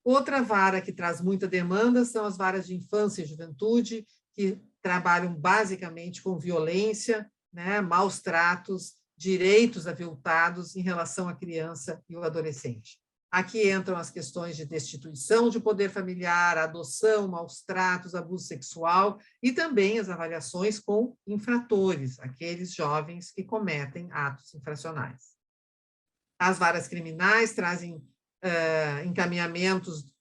Outra vara que traz muita demanda são as varas de infância e juventude, que trabalham basicamente com violência, né, maus tratos, direitos aviltados em relação à criança e o adolescente. Aqui entram as questões de destituição de poder familiar, adoção, maus tratos, abuso sexual e também as avaliações com infratores, aqueles jovens que cometem atos infracionais. As varas criminais trazem encaminhamentos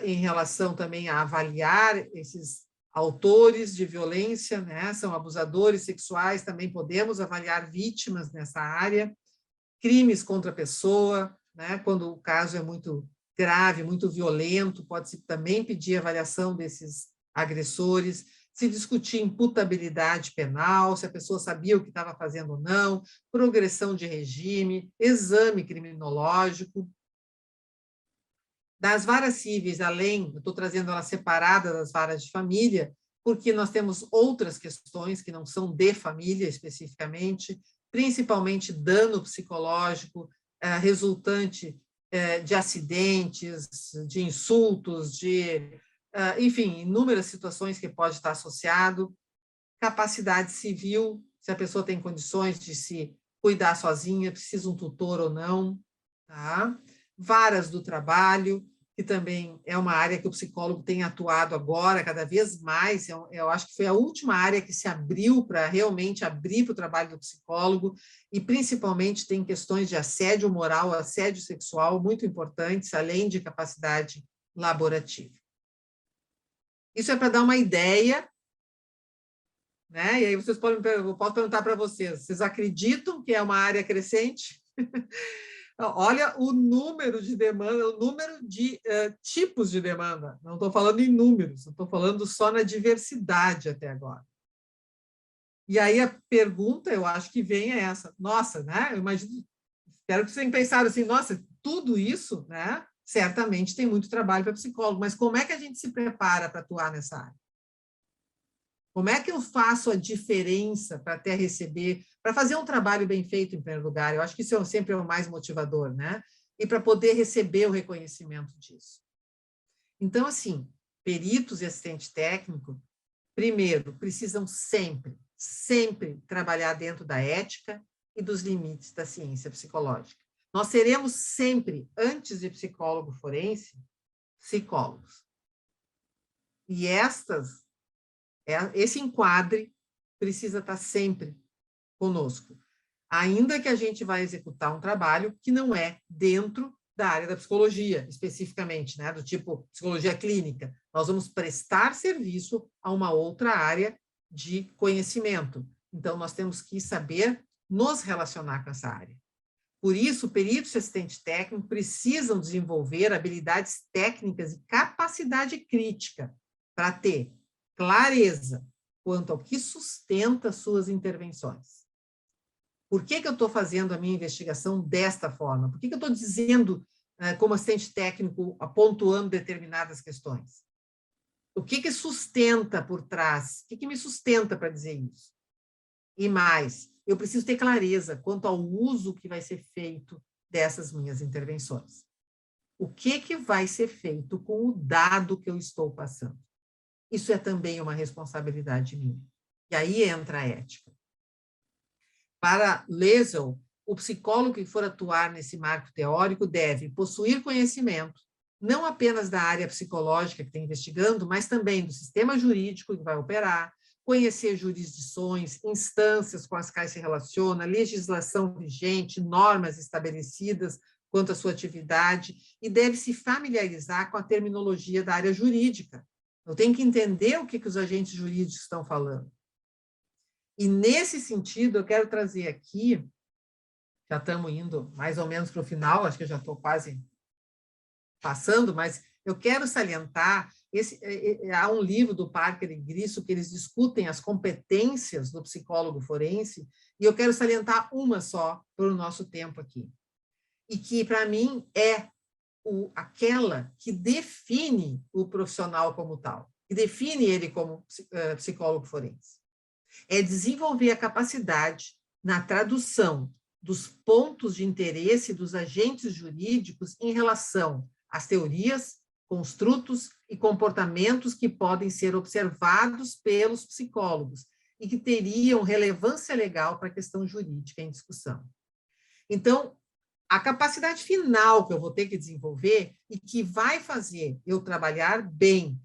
em relação também a avaliar esses autores de violência, né? São abusadores sexuais, também podemos avaliar vítimas nessa área, crimes contra a pessoa, né? Quando o caso é muito grave, muito violento, pode-se também pedir avaliação desses agressores, se discutir imputabilidade penal, se a pessoa sabia o que estava fazendo ou não, progressão de regime, exame criminológico. Das varas cíveis, além, eu estou trazendo ela separada das varas de família, porque nós temos outras questões que não são de família especificamente, principalmente dano psicológico resultante de acidentes, de insultos, enfim, inúmeras situações que pode estar associado. Capacidade civil, se a pessoa tem condições de se cuidar sozinha, precisa um tutor ou não. Tá? Varas do trabalho, que também é uma área que o psicólogo tem atuado agora, cada vez mais. Eu acho que foi a última área que se abriu para realmente abrir para o trabalho do psicólogo, e principalmente tem questões de assédio moral, assédio sexual, muito importantes, além de capacidade laborativa. Isso é para dar uma ideia, né? E aí eu posso perguntar para vocês acreditam que é uma área crescente? Olha o número de demanda, o número de tipos de demanda. Não estou falando em números, estou falando só na diversidade até agora. E aí a pergunta, eu acho que vem é essa. Nossa, né? Eu imagino, espero que vocês tenham pensado assim, nossa, tudo isso, né? Certamente tem muito trabalho para psicólogo, mas como é que a gente se prepara para atuar nessa área? Como é que eu faço a diferença para até receber, para fazer um trabalho bem feito, em primeiro lugar? Eu acho que isso sempre é o mais motivador, né? E para poder receber o reconhecimento disso. Então, assim, peritos e assistente técnico, primeiro, precisam sempre trabalhar dentro da ética e dos limites da ciência psicológica. Nós seremos sempre, antes de psicólogo forense, psicólogos. E esse enquadre precisa estar sempre conosco, ainda que a gente vai executar um trabalho que não é dentro da área da psicologia, especificamente, né, do tipo psicologia clínica. Nós vamos prestar serviço a uma outra área de conhecimento. Então, nós temos que saber nos relacionar com essa área. Por isso, peritos e assistente técnico precisam desenvolver habilidades técnicas e capacidade crítica para ter clareza quanto ao que sustenta suas intervenções. Por que eu estou fazendo a minha investigação desta forma? Por que eu estou dizendo, como assistente técnico, pontuando determinadas questões? O que sustenta por trás? O que me sustenta para dizer isso? E mais, eu preciso ter clareza quanto ao uso que vai ser feito dessas minhas intervenções. O que vai ser feito com o dado que eu estou passando? Isso é também uma responsabilidade minha. E aí entra a ética. Para Lesel, o psicólogo que for atuar nesse marco teórico deve possuir conhecimento, não apenas da área psicológica que está investigando, mas também do sistema jurídico que vai operar, conhecer jurisdições, instâncias com as quais se relaciona, legislação vigente, normas estabelecidas quanto à sua atividade, e deve se familiarizar com a terminologia da área jurídica. Eu tenho que entender o que os agentes jurídicos estão falando. E, nesse sentido, eu quero trazer aqui, já estamos indo mais ou menos para o final, acho que eu já estou quase passando, mas eu quero salientar, há um livro do Parker e Grisso que eles discutem as competências do psicólogo forense, e eu quero salientar uma só para o nosso tempo aqui, e que, para mim, é aquela que define o profissional como tal, que define ele como psicólogo forense. É desenvolver a capacidade na tradução dos pontos de interesse dos agentes jurídicos em relação às teorias, construtos e comportamentos que podem ser observados pelos psicólogos e que teriam relevância legal para a questão jurídica em discussão. Então, a capacidade final que eu vou ter que desenvolver e que vai fazer eu trabalhar bem,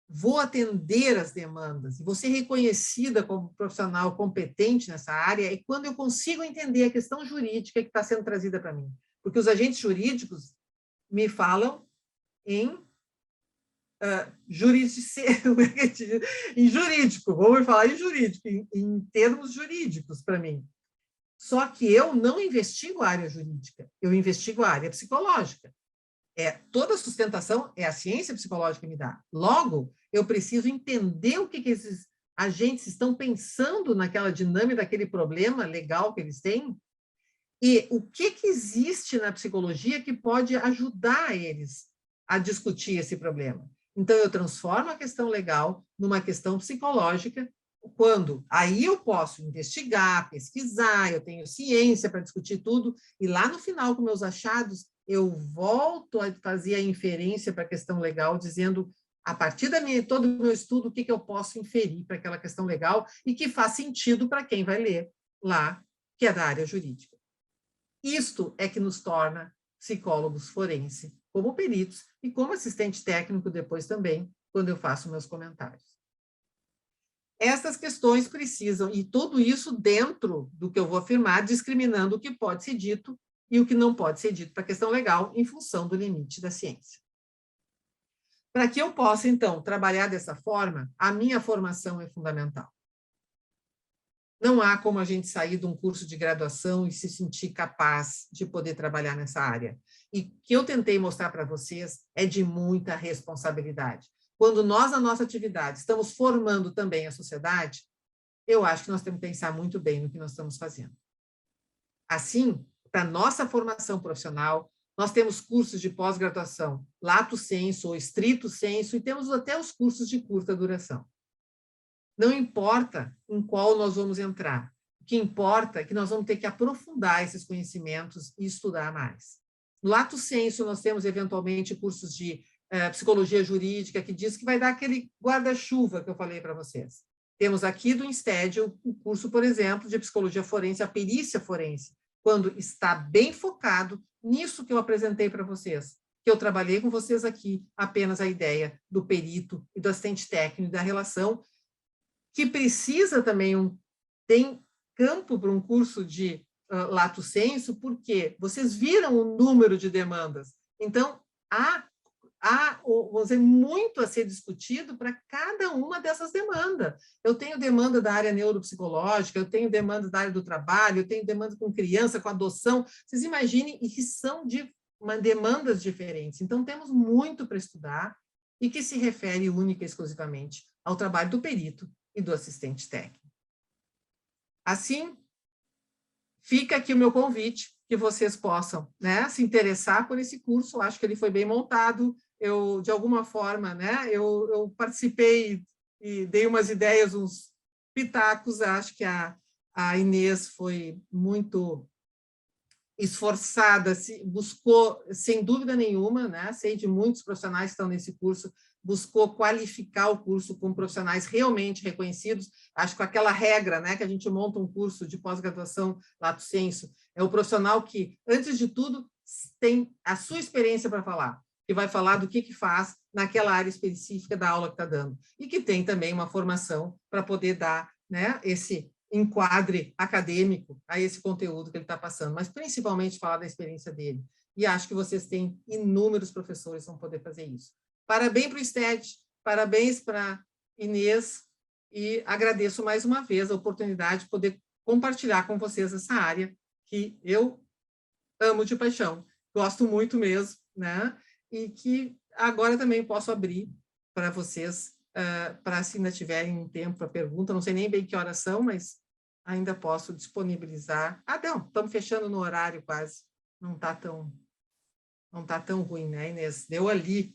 vou atender as demandas e vou ser reconhecida como profissional competente nessa área, é quando eu consigo entender a questão jurídica que está sendo trazida para mim. Porque os agentes jurídicos me falam em em jurídico, vamos falar em jurídico, em termos jurídicos para mim. Só que eu não investigo a área jurídica, eu investigo a área psicológica. Toda a sustentação é a ciência psicológica que me dá. Logo, eu preciso entender o que esses agentes estão pensando naquela dinâmica, daquele problema legal que eles têm, e o que existe na psicologia que pode ajudar eles a discutir esse problema. Então, eu transformo a questão legal numa questão psicológica, quando aí eu posso investigar, pesquisar, eu tenho ciência para discutir tudo, e lá no final, com meus achados, eu volto a fazer a inferência para a questão legal, dizendo, a partir todo o meu estudo, o que eu posso inferir para aquela questão legal e que faz sentido para quem vai ler lá, que é da área jurídica. Isto é que nos torna psicólogos forenses, como peritos e como assistente técnico depois também, quando eu faço meus comentários. Essas questões precisam, e tudo isso dentro do que eu vou afirmar, discriminando o que pode ser dito e o que não pode ser dito para a questão legal, em função do limite da ciência. Para que eu possa, então, trabalhar dessa forma, a minha formação é fundamental. Não há como a gente sair de um curso de graduação e se sentir capaz de poder trabalhar nessa área. E o que eu tentei mostrar para vocês é de muita responsabilidade. Quando nós, na nossa atividade, estamos formando também a sociedade, eu acho que nós temos que pensar muito bem no que nós estamos fazendo. Assim, para a nossa formação profissional, nós temos cursos de pós-graduação, lato sensu ou estrito sensu, e temos até os cursos de curta duração. Não importa em qual nós vamos entrar, o que importa é que nós vamos ter que aprofundar esses conhecimentos e estudar mais. No lato sensu, nós temos, eventualmente, cursos de psicologia jurídica, que diz que vai dar aquele guarda-chuva que eu falei para vocês. Temos aqui do INSTED o curso, por exemplo, de psicologia forense, a perícia forense, quando está bem focado nisso que eu apresentei para vocês, que eu trabalhei com vocês aqui, apenas a ideia do perito e do assistente técnico, da relação, que precisa também, tem campo para um curso de lato sensu, porque vocês viram o número de demandas. Então, há vamos dizer, muito a ser discutido para cada uma dessas demandas. Eu tenho demanda da área neuropsicológica, eu tenho demanda da área do trabalho, eu tenho demanda com criança, com adoção. Vocês imaginem, e que são demandas diferentes. Então, temos muito para estudar e que se refere única e exclusivamente ao trabalho do perito e do assistente técnico. Assim, fica aqui o meu convite, que vocês possam, né, se interessar por esse curso. Eu acho que ele foi bem montado. Eu, de alguma forma, né, eu participei e dei umas ideias, uns pitacos. Acho que a Inês foi muito esforçada, buscou, sem dúvida nenhuma, né, sei de muitos profissionais que estão nesse curso, buscou qualificar o curso com profissionais realmente reconhecidos. Acho que aquela regra, né, que a gente monta um curso de pós-graduação lato sensu, é o profissional que, antes de tudo, tem a sua experiência para falar, que vai falar do que faz naquela área específica da aula que está dando, e que tem também uma formação para poder dar, né, esse enquadre acadêmico a esse conteúdo que ele está passando, mas principalmente falar da experiência dele. E acho que vocês têm inúmeros professores que vão poder fazer isso. Parabéns para o INSTED, parabéns para Inês, e agradeço mais uma vez a oportunidade de poder compartilhar com vocês essa área que eu amo de paixão, gosto muito mesmo, né? E que agora também posso abrir para vocês, para se ainda tiverem um tempo para pergunta, não sei nem bem que horas são, mas ainda posso disponibilizar. Não, estamos fechando no horário quase, não está tão ruim, né, Inês? Deu ali.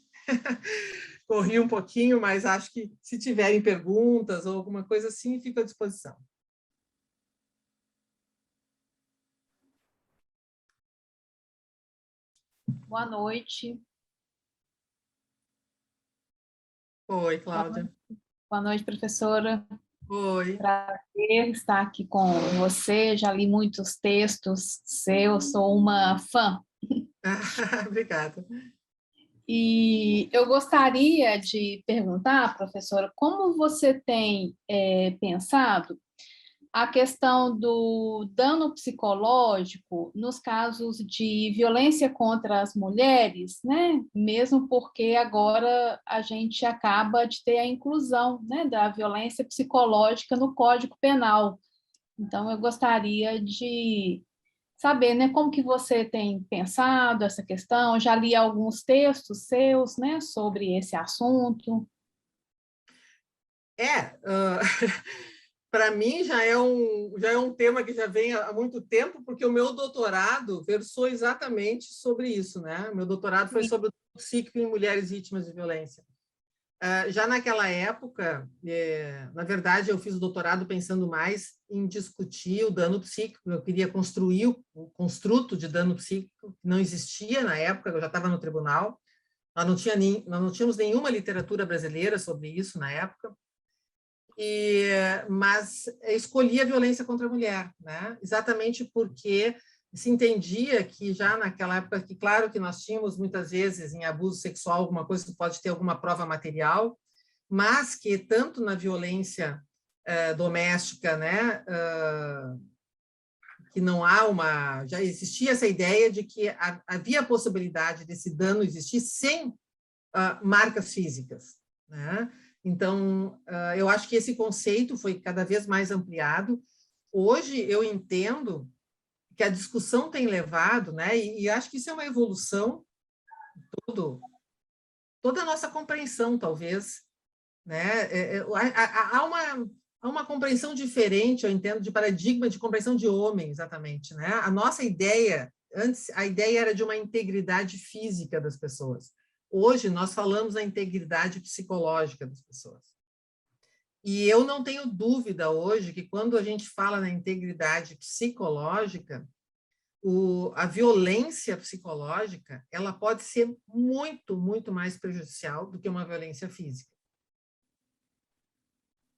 Corri um pouquinho, mas acho que se tiverem perguntas ou alguma coisa assim, fico à disposição. Boa noite. Oi, Cláudia. Boa noite, professora. Oi. Prazer estar aqui com você. Já li muitos textos seus, sou uma fã. Obrigada. E eu gostaria de perguntar, professora, como você tem pensado a questão do dano psicológico nos casos de violência contra as mulheres, né? Mesmo porque agora a gente acaba de ter a inclusão, né, da violência psicológica no Código Penal. Então, eu gostaria de saber, né, como que você tem pensado essa questão. Já li alguns textos seus, né, sobre esse assunto. Para mim já é um tema que já vem há muito tempo, porque o meu doutorado versou exatamente sobre isso, né? Meu doutorado foi sobre o psíquico em mulheres vítimas de violência. Já naquela época, na verdade, eu fiz o doutorado pensando mais em discutir o dano psíquico. Eu queria construir o construto de dano psíquico, que não existia na época, eu já estava no tribunal. Nós não tínhamos nenhuma literatura brasileira sobre isso na época. Mas escolhi a violência contra a mulher, né? Exatamente porque se entendia que já naquela época, que claro que nós tínhamos muitas vezes em abuso sexual alguma coisa que pode ter alguma prova material, mas que tanto na violência doméstica, né, que não há já existia essa ideia de que havia a possibilidade desse dano existir sem marcas físicas, né? Então, eu acho que esse conceito foi cada vez mais ampliado. Hoje eu entendo que a discussão tem levado, né? E acho que isso é uma evolução, toda a nossa compreensão, talvez, né? Há uma compreensão diferente, eu entendo, de paradigma de compreensão de homem, exatamente, né? A nossa ideia, antes, a ideia era de uma integridade física das pessoas. Hoje, nós falamos da integridade psicológica das pessoas. E eu não tenho dúvida hoje que, quando a gente fala na integridade psicológica, a violência psicológica ela pode ser muito, muito mais prejudicial do que uma violência física.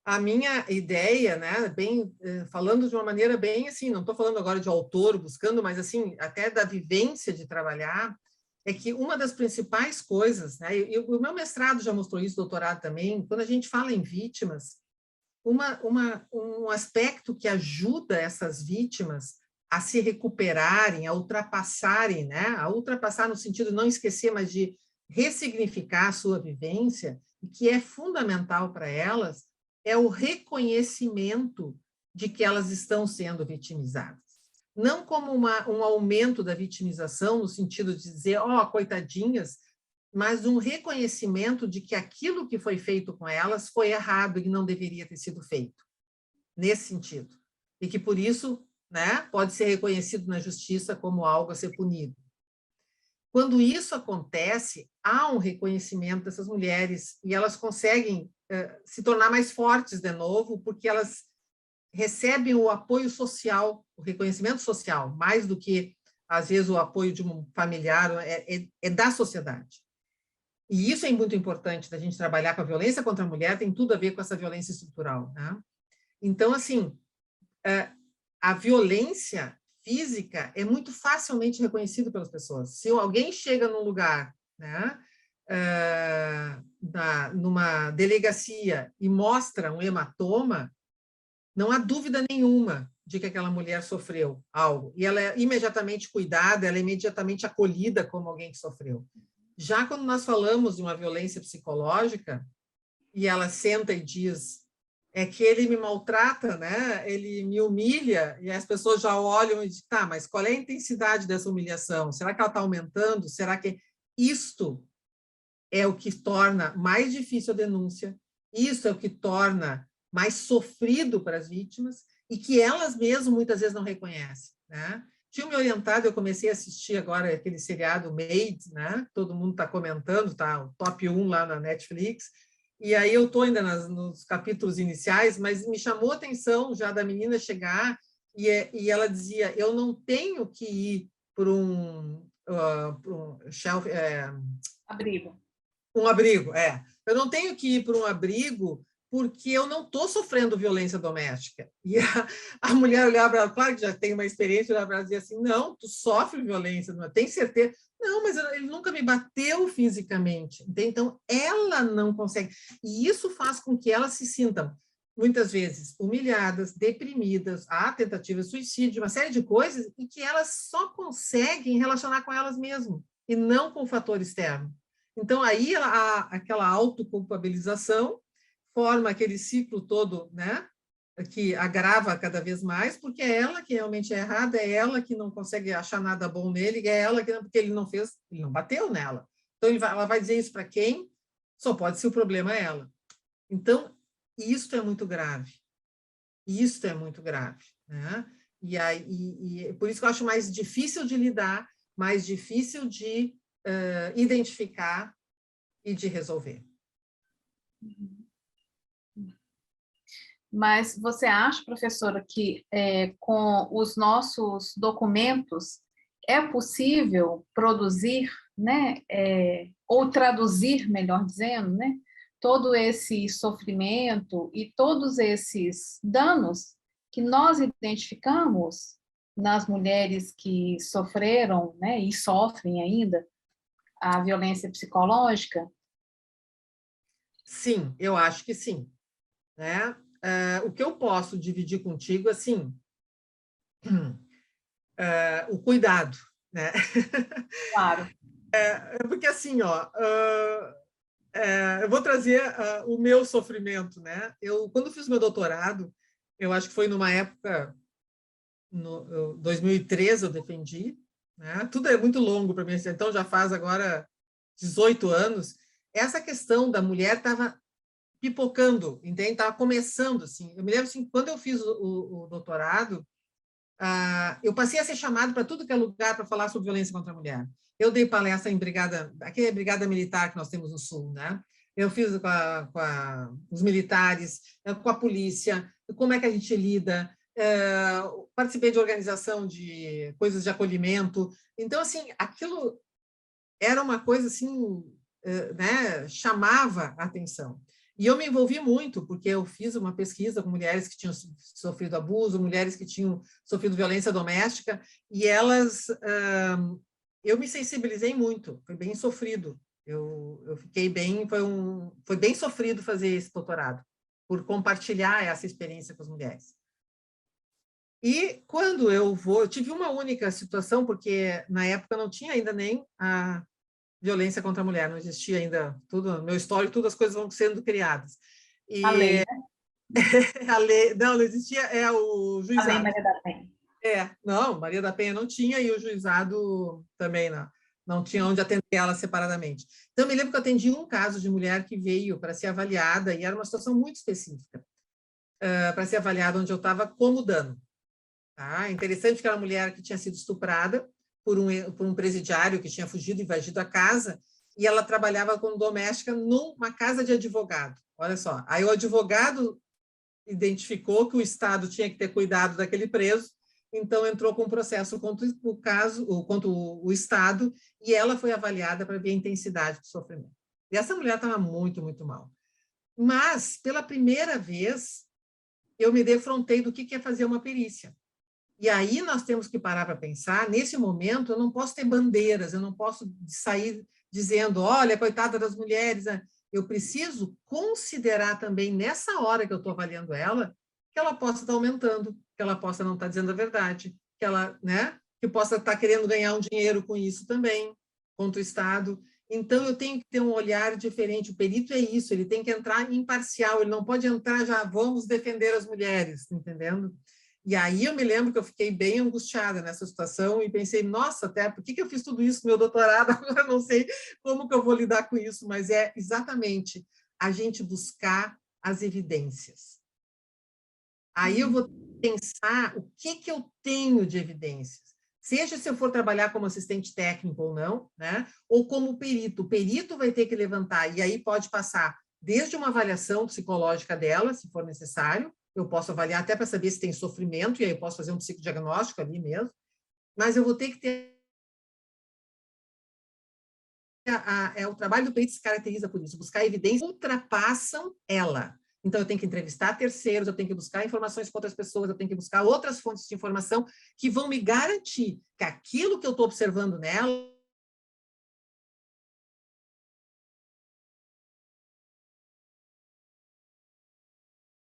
A minha ideia, né, falando de uma maneira bem assim, não estou falando agora de autor buscando, mas assim, até da vivência de trabalhar, é que uma das principais coisas, né, o meu mestrado já mostrou isso, doutorado também, quando a gente fala em vítimas, um aspecto que ajuda essas vítimas a se recuperarem, a ultrapassarem, né, a ultrapassar no sentido de não esquecer, mas de ressignificar a sua vivência, e que é fundamental para elas, é o reconhecimento de que elas estão sendo vitimizadas. Não como um aumento da vitimização, no sentido de dizer, coitadinhas, mas um reconhecimento de que aquilo que foi feito com elas foi errado e não deveria ter sido feito, nesse sentido. E que, por isso, né, pode ser reconhecido na justiça como algo a ser punido. Quando isso acontece, há um reconhecimento dessas mulheres e elas conseguem se tornar mais fortes de novo, porque elas recebem o apoio social, o reconhecimento social, mais do que, às vezes, o apoio de um familiar, é da sociedade. E isso é muito importante, da gente trabalhar com a violência contra a mulher, tem tudo a ver com essa violência estrutural, né? Então, assim, a violência física é muito facilmente reconhecida pelas pessoas. Se alguém chega num lugar, né, numa delegacia e mostra um hematoma, não há dúvida nenhuma de que aquela mulher sofreu algo. E ela é imediatamente cuidada, ela é imediatamente acolhida como alguém que sofreu. Já quando nós falamos de uma violência psicológica, e ela senta e diz, é que ele me maltrata, né? Ele me humilha, e as pessoas já olham e dizem, tá, mas qual é a intensidade dessa humilhação? Será que ela está aumentando? Será que isto é o que torna mais difícil a denúncia? Isso é o que torna mais sofrido para as vítimas e que elas mesmas muitas vezes não reconhecem, né? Tinha me orientado, eu comecei a assistir agora aquele seriado Made, né? Todo mundo está comentando, tá o top 1 lá na Netflix, e aí eu estou ainda nos capítulos iniciais, mas me chamou a atenção já da menina chegar e ela dizia, eu não tenho que ir para um shelf, abrigo. Um abrigo, eu não tenho que ir para um abrigo porque eu não estou sofrendo violência doméstica. E a mulher olhava para ela, claro que já tem uma experiência, olhava para ela e dizia assim, não, tu sofre violência, não tem certeza? Não, mas ele nunca me bateu fisicamente. Então, ela não consegue. E isso faz com que elas se sintam, muitas vezes, humilhadas, deprimidas, há tentativa de suicídio, uma série de coisas, e que elas só conseguem relacionar com elas mesmas, e não com o fator externo. Então, aí aquela autoculpabilização forma aquele ciclo todo, né, que agrava cada vez mais, porque é ela que realmente é errada, é ela que não consegue achar nada bom nele, é ela que porque ele não fez, ele não bateu nela. Então, ela vai dizer isso para quem? Só pode ser o problema ela. Então, isto é muito grave. Isto é muito grave, né? E por isso que eu acho mais difícil de lidar, mais difícil de identificar e de resolver. Mas você acha, professora, que com os nossos documentos é possível produzir, né, ou traduzir, melhor dizendo, né, todo esse sofrimento e todos esses danos que nós identificamos nas mulheres que sofreram, né, e sofrem ainda a violência psicológica? Sim, eu acho que sim, né? O que eu posso dividir contigo, assim, o cuidado, né? Claro. Porque assim, ó, eu vou trazer o meu sofrimento, né? Eu, quando fiz meu doutorado, eu acho que foi numa época, no 2013 eu defendi, né? Tudo é muito longo para mim, então já faz agora 18 anos. Essa questão da mulher estava pipocando, entende? Estava começando, assim. Eu me lembro, assim, quando eu fiz o doutorado, eu passei a ser chamado para tudo que é lugar para falar sobre violência contra a mulher. Eu dei palestra em brigada, aqui é a brigada militar que nós temos no Sul, né? Eu fiz os militares, com a polícia, como é que a gente lida, participei de organização de coisas de acolhimento. Então, assim, aquilo era uma coisa assim, né, chamava a atenção. E eu me envolvi muito, porque eu fiz uma pesquisa com mulheres que tinham sofrido abuso, mulheres que tinham sofrido violência doméstica, e elas, eu me sensibilizei muito, foi bem sofrido. Eu fiquei bem, foi bem sofrido fazer esse doutorado, por compartilhar essa experiência com as mulheres. E quando eu tive uma única situação, porque na época não tinha ainda nem a violência contra a mulher, não existia ainda tudo, meu histórico, todas as coisas vão sendo criadas. A lei, E né? a lei, não existia, o A lei juizado. Maria da Penha. Não, Maria da Penha não tinha e o juizado também não tinha onde atender ela separadamente. Então, eu me lembro que eu atendi um caso de mulher que veio para ser avaliada, e era uma situação muito específica, para ser avaliada onde eu estava como dano. Tá? Interessante que era uma mulher que tinha sido estuprada por um presidiário que tinha fugido, invadido a casa, e ela trabalhava como doméstica numa casa de advogado. Olha só. Aí o advogado identificou que o Estado tinha que ter cuidado daquele preso, então entrou com um processo contra o Estado, e ela foi avaliada para ver a intensidade do sofrimento. E essa mulher estava muito, muito mal. Mas, pela primeira vez, eu me defrontei do que é fazer uma perícia. E aí nós temos que parar para pensar, nesse momento eu não posso ter bandeiras, eu não posso sair dizendo, olha, coitada das mulheres, eu preciso considerar também, nessa hora que eu estou avaliando ela, que ela possa estar aumentando, que ela possa não estar dizendo a verdade, que ela, né, que possa estar querendo ganhar um dinheiro com isso também, contra o Estado. Então, eu tenho que ter um olhar diferente. O perito é isso, ele tem que entrar imparcial, ele não pode entrar já, vamos defender as mulheres, entendendo? E aí eu me lembro que eu fiquei bem angustiada nessa situação e pensei, nossa, até por que eu fiz tudo isso no meu doutorado? Agora não sei como que eu vou lidar com isso, mas é exatamente a gente buscar as evidências. Aí eu vou pensar o que eu tenho de evidências. Seja se eu for trabalhar como assistente técnico ou não, né? Ou como perito. O perito vai ter que levantar, e aí pode passar desde uma avaliação psicológica dela, se for necessário, eu posso avaliar até para saber se tem sofrimento, e aí eu posso fazer um psicodiagnóstico ali mesmo, mas eu vou ter que ter o trabalho do perito se caracteriza por isso, buscar evidências que ultrapassam ela. Então, eu tenho que entrevistar terceiros, eu tenho que buscar informações com outras pessoas, eu tenho que buscar outras fontes de informação que vão me garantir que aquilo que eu estou observando nela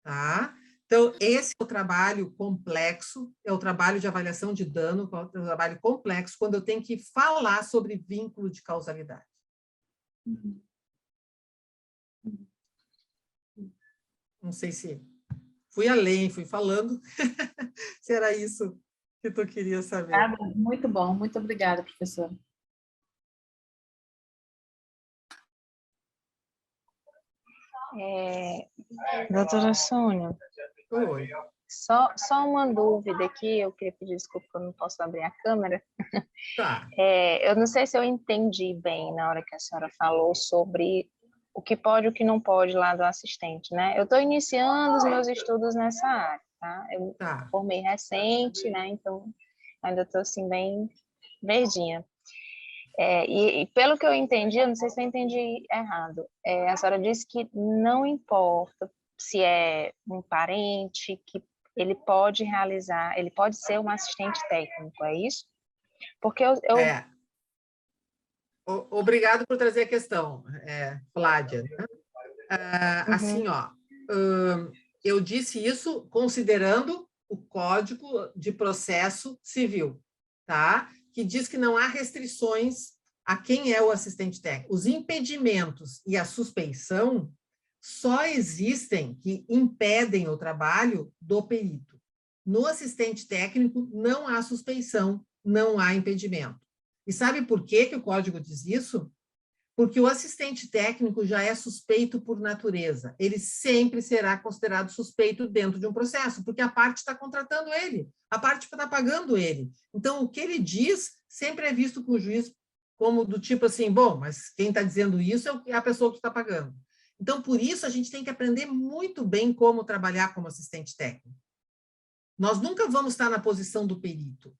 tá? Então, esse é o trabalho complexo, é o trabalho de avaliação de dano, é o trabalho complexo, quando eu tenho que falar sobre vínculo de causalidade. Não sei se fui além, fui falando, se era isso que tu queria saber. Muito bom, muito obrigada, professora. Doutora Sônia, Oi. só uma dúvida aqui, eu queria pedir desculpa que eu não posso abrir a câmera. Tá. Eu não sei se eu entendi bem na hora que a senhora falou sobre o que pode e o que não pode lá do assistente, né? Eu estou iniciando os meus estudos nessa área, tá? Eu Tá. formei recente, né? Então, ainda estou, assim, bem verdinha. E pelo que eu entendi, eu não sei se eu entendi errado, a senhora disse que não importa se é um parente, que ele pode realizar, ele pode ser um assistente técnico, é isso? Porque Obrigado por trazer a questão, Flávia. Assim, Uhum. ó, eu disse isso considerando o Código de Processo Civil, tá? Que diz que não há restrições a quem é o assistente técnico. Os impedimentos e a suspeição só existem que impedem o trabalho do perito. No assistente técnico não há suspeição, não há impedimento. E sabe por que que o código diz isso? Porque o assistente técnico já é suspeito por natureza. Ele sempre será considerado suspeito dentro de um processo, porque a parte está contratando ele, a parte está pagando ele. Então, o que ele diz sempre é visto com o juiz como do tipo assim, bom, mas quem está dizendo isso é a pessoa que está pagando. Então, por isso, a gente tem que aprender muito bem como trabalhar como assistente técnico. Nós nunca vamos estar na posição do perito,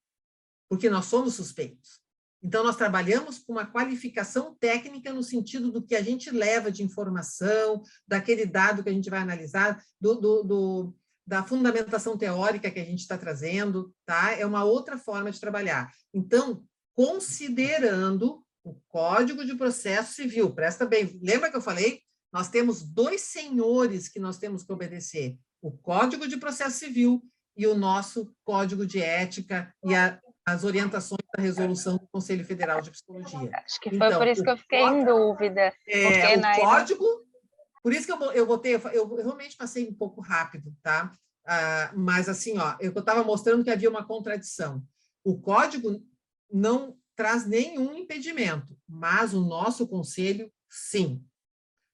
porque nós somos suspeitos. Então, nós trabalhamos com uma qualificação técnica no sentido do que a gente leva de informação, daquele dado que a gente vai analisar, da fundamentação teórica que a gente está trazendo, tá? É uma outra forma de trabalhar. Então, considerando o Código de Processo Civil, presta bem, lembra que eu falei? Nós temos 2 senhores que nós temos que obedecer, o Código de Processo Civil e o nosso Código de Ética e as orientações da resolução do Conselho Federal de Psicologia. Acho que foi por isso que eu fiquei em dúvida. Porque o código, por isso que eu botei, eu realmente passei um pouco rápido, tá? Mas assim, ó, eu estava mostrando que havia uma contradição. O código não traz nenhum impedimento, mas o nosso conselho, sim.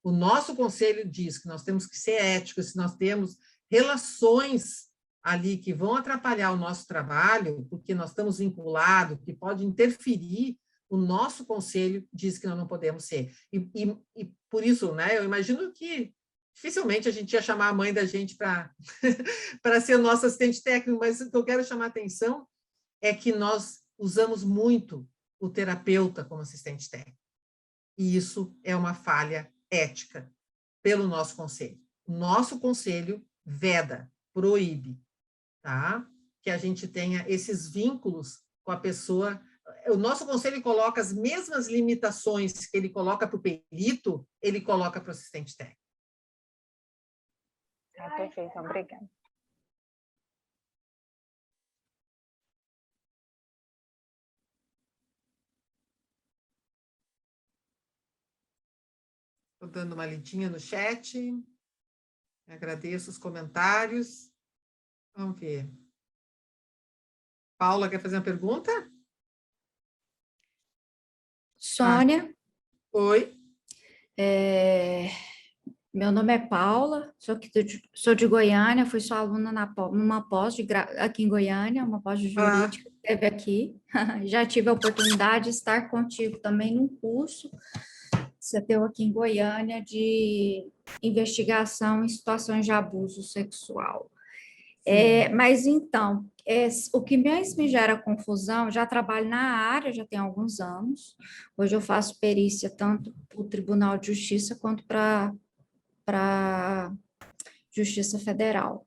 O nosso conselho diz que nós temos que ser éticos, se nós temos relações ali que vão atrapalhar o nosso trabalho, porque nós estamos vinculados, que pode interferir, o nosso conselho diz que nós não podemos ser. E por isso, né, eu imagino que dificilmente a gente ia chamar a mãe da gente para ser o nosso assistente técnico, mas o que eu quero chamar a atenção é que nós usamos muito o terapeuta como assistente técnico. E isso é uma falha ética pelo nosso conselho. O nosso conselho veda, proíbe, tá? Que a gente tenha esses vínculos com a pessoa. O nosso conselho coloca as mesmas limitações que ele coloca para o perito, ele coloca para o assistente técnico. Perfeito, obrigada. Estou dando uma lidinha no chat. Agradeço os comentários. Vamos ver. Paula, quer fazer uma pergunta? Sônia, Oi. Meu nome é Paula, sou de Goiânia, fui sua aluna numa pós aqui em Goiânia, uma pós de jurídica que teve aqui. Já tive a oportunidade de estar contigo também num curso você deu aqui em Goiânia de investigação em situações de abuso sexual. Mas então, o que mais me gera confusão, já trabalho na área, já tem alguns anos, hoje eu faço perícia tanto para o Tribunal de Justiça quanto para Justiça Federal.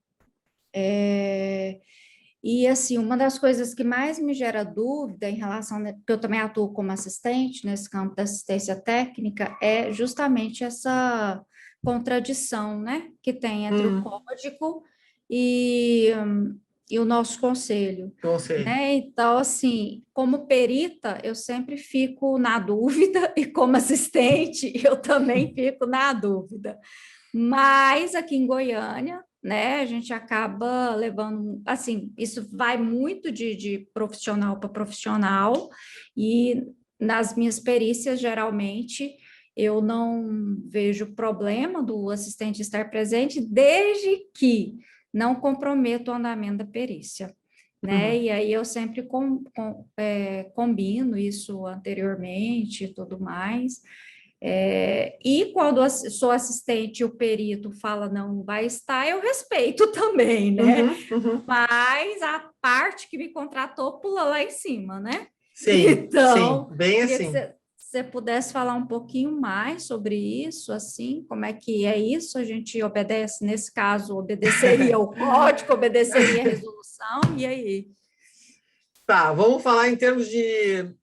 E, assim, uma das coisas que mais me gera dúvida em relação, porque eu também atuo como assistente nesse campo da assistência técnica, é justamente essa contradição, né, que tem entre o código e o nosso conselho. Né? Então, assim, como perita, eu sempre fico na dúvida, e como assistente, eu também fico na dúvida. Mas aqui em Goiânia, né, a gente acaba levando, assim, isso vai muito de profissional para profissional, e nas minhas perícias, geralmente, eu não vejo problema do assistente estar presente, desde que não comprometa o andamento da perícia, né, e aí eu sempre combino isso anteriormente e tudo mais. E quando sou assistente e o perito fala não vai estar, eu respeito também, né? Mas a parte que me contratou pula lá em cima, né? Sim, Então, sim, bem queria assim. que você pudesse falar um pouquinho mais sobre isso, assim, como é que é isso? A gente obedece, nesse caso, obedeceria o código, obedeceria a resolução, e aí? Tá, vamos falar em termos de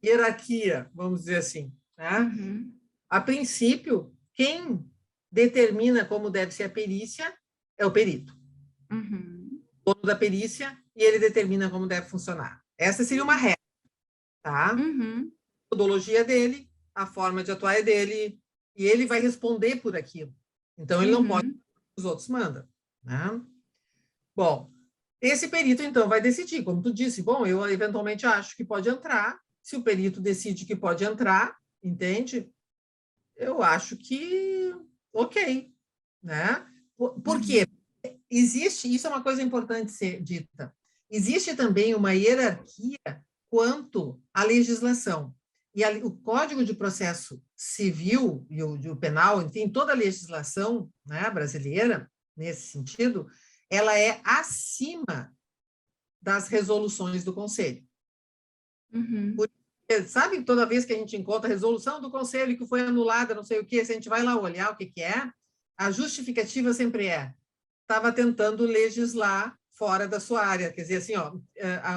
hierarquia, vamos dizer assim, né? Uhum, A princípio, quem determina como deve ser a perícia é o perito, uhum, o dono da perícia, e ele determina como deve funcionar. Essa seria uma regra, tá? uhum, A metodologia dele, a forma de atuar é dele, e ele vai responder por aquilo. Então, ele não pode, uhum, os outros mandam, né? Bom, esse perito, então, vai decidir, como tu disse, bom, eu eventualmente acho que pode entrar, se o perito decide que pode entrar, entende? Eu acho que ok, né? Por quê? uhum, Existe, isso é uma coisa importante ser dita, existe também uma hierarquia quanto à legislação. E o Código de Processo Civil e o Penal, enfim, toda a legislação, né, brasileira, nesse sentido, ela é acima das resoluções do Conselho. uhum, Sabe, toda vez que a gente encontra a resolução do Conselho que foi anulada, não sei o quê, se a gente vai lá olhar o que é, a justificativa sempre estava tentando legislar fora da sua área, quer dizer, assim, ó,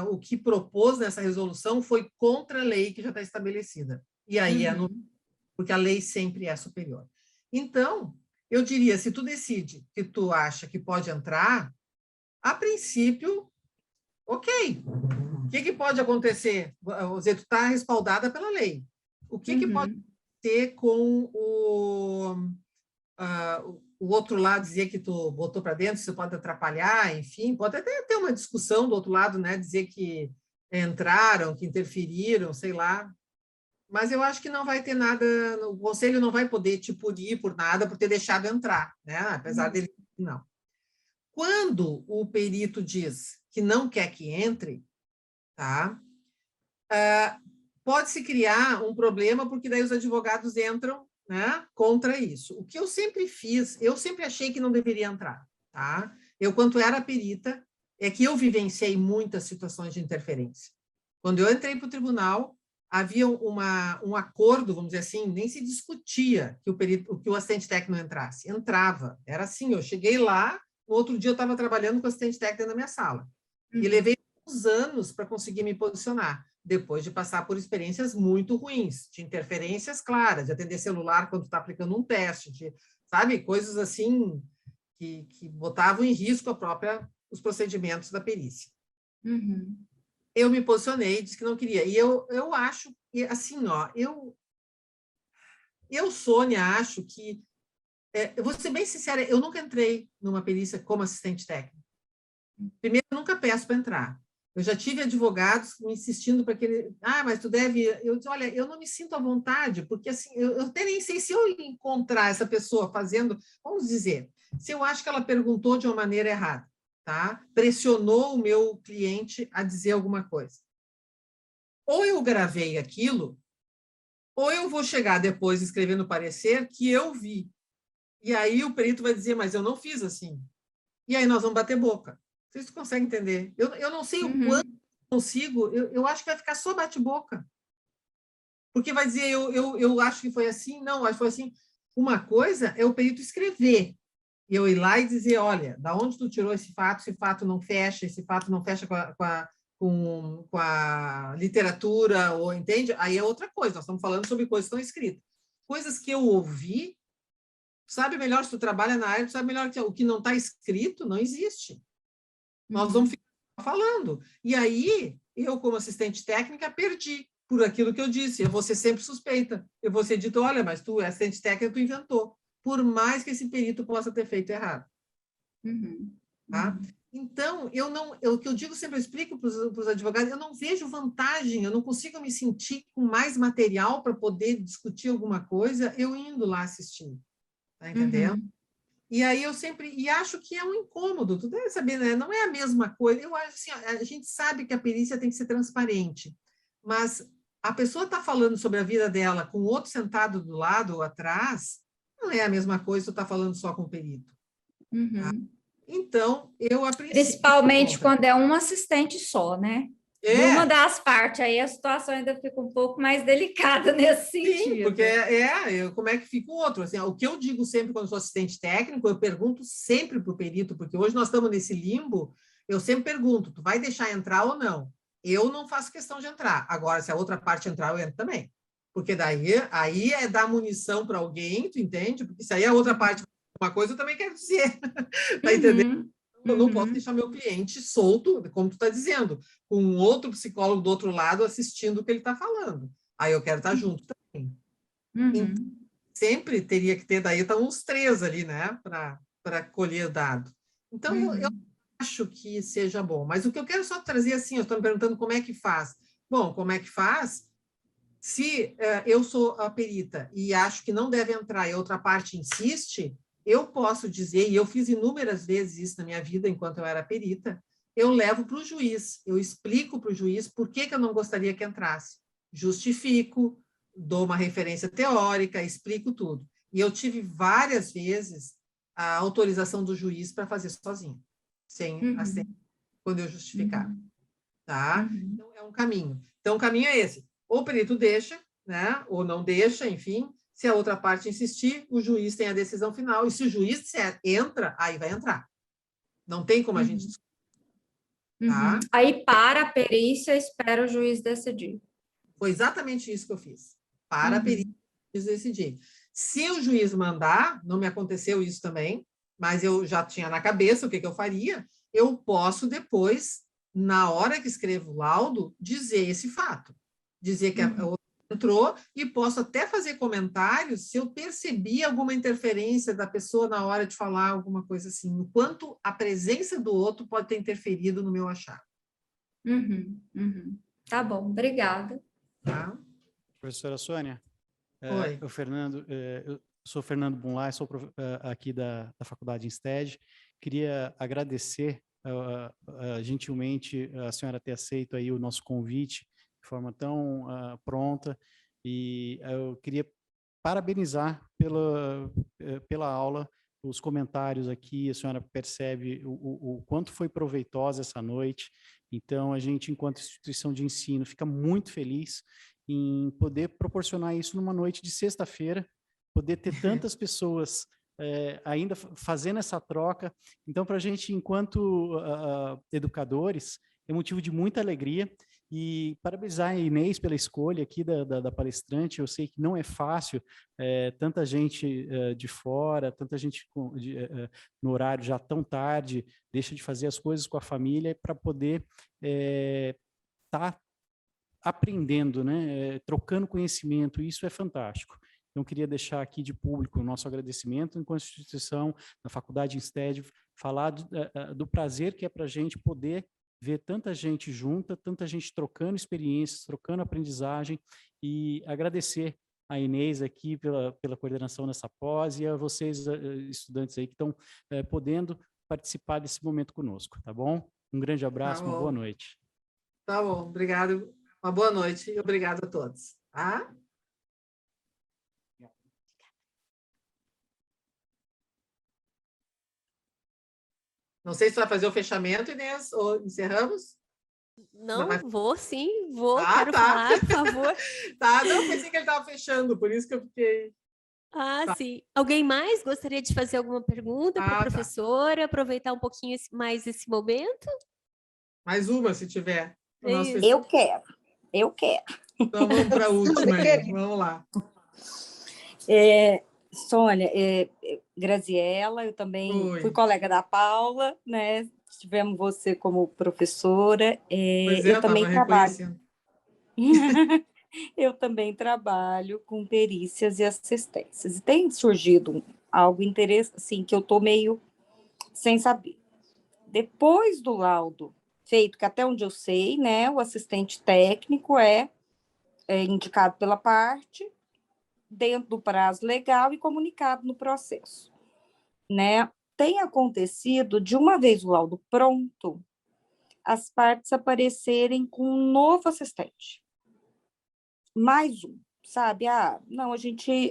o que propôs nessa resolução foi contra a lei que já está estabelecida. E aí é uhum, porque a lei sempre é superior. Então, eu diria, se tu decide que tu acha que pode entrar, a princípio, ok. O que pode acontecer? Você está respaldada pela lei. O que pode uhum, ter com o outro lado dizer que tu botou para dentro, isso pode atrapalhar, enfim, pode até ter uma discussão do outro lado, né? Dizer que entraram, que interferiram, sei lá. Mas eu acho que não vai ter nada, o conselho não vai poder te punir por nada por ter deixado entrar, né? Apesar dele não. Quando o perito diz que não quer que entre, tá? Pode-se criar um problema, porque daí os advogados entram, né, contra isso. O que eu sempre fiz, eu sempre achei que não deveria entrar, tá? Eu, quando era perita, é que eu vivenciei muitas situações de interferência. Quando eu entrei para o tribunal, havia um acordo, vamos dizer assim, nem se discutia que o assistente técnico não entrasse. Entrava. Era assim, eu cheguei lá, no outro dia eu estava trabalhando com o assistente técnico na minha sala. E uhum, levei uns anos para conseguir me posicionar, depois de passar por experiências muito ruins, de interferências claras, de atender celular quando está aplicando um teste, de, sabe, coisas assim que botavam em risco os procedimentos da perícia. uhum, Eu me posicionei, disse que não queria. E eu acho, assim, ó, Sônia, acho que, eu vou ser bem sincera, eu nunca entrei numa perícia como assistente técnico. Primeiro, eu nunca peço para entrar. Eu já tive advogados me insistindo para que ele... mas tu deve... Eu disse, olha, eu não me sinto à vontade, porque assim, eu até nem sei se eu encontrar essa pessoa fazendo... Vamos dizer, se eu acho que ela perguntou de uma maneira errada, tá? Pressionou o meu cliente a dizer alguma coisa. Ou eu gravei aquilo, ou eu vou chegar depois escrevendo no parecer que eu vi. E aí o perito vai dizer, mas eu não fiz assim. E aí nós vamos bater boca. Vocês conseguem entender? Eu não sei o quanto uhum, consigo, eu acho que vai ficar só bate-boca. Porque vai dizer, eu acho que foi assim, não, acho que foi assim. Uma coisa é o perito escrever, e eu ir lá e dizer, olha, da onde tu tirou esse fato não fecha, esse fato não fecha com a literatura, ou entende? Aí é outra coisa, nós estamos falando sobre coisas que estão escritas. Coisas que eu ouvi, sabe melhor se tu trabalha na área, tu sabe melhor que o que não está escrito, não existe. Nós vamos ficar falando. E aí, eu, como assistente técnica, perdi por aquilo que eu disse. Eu vou ser sempre suspeita. Eu vou ser dito, olha, mas tu é assistente técnica, tu inventou. Por mais que esse perito possa ter feito errado. uhum, Tá? uhum, Então, o que eu digo sempre, eu explico para os advogados, eu não vejo vantagem, eu não consigo me sentir com mais material para poder discutir alguma coisa, eu indo lá assistir. Tá entendendo? uhum, E aí eu sempre, e acho que é um incômodo, tu deve saber, né? Não é a mesma coisa. Eu acho assim, a gente sabe que a perícia tem que ser transparente, mas a pessoa está falando sobre a vida dela com outro sentado do lado ou atrás, não é a mesma coisa que tu está falando só com o perito. Tá? Uhum. Então, eu, a princípio... Principalmente quando é um assistente só, né? De É, uma das partes, aí a situação ainda fica um pouco mais delicada nesse sim, sentido. porque como é que fica o outro? Assim, o que eu digo sempre quando sou assistente técnico, eu pergunto sempre para o perito, porque hoje nós estamos nesse limbo, eu sempre pergunto, tu vai deixar entrar ou não? Eu não faço questão de entrar. Agora, se a outra parte entrar, eu entro também. Porque daí aí é dar munição para alguém, tu entende? Porque se aí a outra parte uma coisa, eu também quero dizer. Tá entendendo? Uhum. Eu não posso Uhum. deixar meu cliente solto, como tu está dizendo, com um outro psicólogo do outro lado assistindo o que ele está falando. Aí eu quero estar junto também. Então, Uhum. sempre teria que ter, daí estão uns 3 ali, né, para colher o dado. Então, eu Uhum. acho que seja bom. Mas o que eu quero só trazer assim, eu estou me perguntando como é que faz. Bom, como é que faz? Se eu sou a perita e acho que não deve entrar e a outra parte insiste, eu posso dizer, e eu fiz inúmeras vezes isso na minha vida enquanto eu era perita, eu levo para o juiz, eu explico para o juiz por que eu não gostaria que entrasse. Justifico, dou uma referência teórica, explico tudo. E eu tive várias vezes a autorização do juiz para fazer sozinho, sem Uhum. quando eu justificar. Uhum. Tá? Uhum. Então, é um caminho. Então, o caminho é esse. Ou o perito deixa, né? Ou não deixa, enfim. Se a outra parte insistir, o juiz tem a decisão final. E se o juiz disser entra, aí vai entrar. Não tem como a gente... Uhum. Tá? Uhum. Aí para a perícia, espera o juiz decidir. Foi exatamente isso que eu fiz. Para a perícia Uhum. decidir. Se o juiz mandar, não me aconteceu isso também, mas eu já tinha na cabeça o que eu faria, eu posso depois, na hora que escrevo o laudo, dizer esse fato. Dizer que a Uhum. outra entrou e posso até fazer comentários se eu percebi alguma interferência da pessoa na hora de falar alguma coisa assim, o quanto a presença do outro pode ter interferido no meu achado. Uhum. Uhum. Tá bom, obrigada. Tá? Professora Sônia, Oi. eu sou Fernando Bunlai, sou aqui da Faculdade Insted. Queria agradecer gentilmente a senhora ter aceito aí o nosso convite de forma tão pronta, e eu queria parabenizar pela aula, os comentários aqui, a senhora percebe o quanto foi proveitosa essa noite. Então, a gente, enquanto instituição de ensino, fica muito feliz em poder proporcionar isso numa noite de sexta-feira, poder ter tantas pessoas ainda fazendo essa troca. Então, para a gente, enquanto educadores, é motivo de muita alegria. E parabenizar a Inês pela escolha aqui da palestrante. Eu sei que não é fácil, tanta gente de fora, tanta gente no horário já tão tarde, deixa de fazer as coisas com a família para poder estar aprendendo, né? Trocando conhecimento. Isso é fantástico. Então, queria deixar aqui de público o nosso agradecimento enquanto instituição, na Faculdade Insted, falar do prazer que é para a gente poder ver tanta gente junta, tanta gente trocando experiências, trocando aprendizagem, e agradecer a Inês aqui pela coordenação nessa pós e a vocês, estudantes aí que estão podendo participar desse momento conosco, tá bom? Um grande abraço, Tá uma boa bom. noite. Tá bom, obrigado. Uma boa noite e obrigado a todos. Tá? Não sei se vai fazer o fechamento, Inês, ou encerramos? Não, vou sim, vou, Ah, quero tá. falar, por favor. Tá, não, pensei que ele estava fechando, por isso que eu fiquei... Ah, Tá. sim. Alguém mais gostaria de fazer alguma pergunta para a Ah, tá. professora? Aproveitar um pouquinho mais esse momento? Mais uma, se tiver. O É nosso isso. fechamento. Eu quero. Então vamos para a última aí. Vamos lá. Sônia, Graziela, eu também fui Oi. colega da Paula, né? Tivemos você como professora. Pois é, Eu eu também estava trabalho. reconhecendo. Eu também trabalho com perícias e assistências. E tem surgido algo interessante, assim, que eu estou meio sem saber. Depois do laudo feito, que até onde eu sei, né, o assistente técnico é indicado pela parte, dentro do prazo legal e comunicado no processo, né? Tem acontecido, de uma vez o laudo pronto, as partes aparecerem com um novo assistente. mais um, sabe? Ah, não,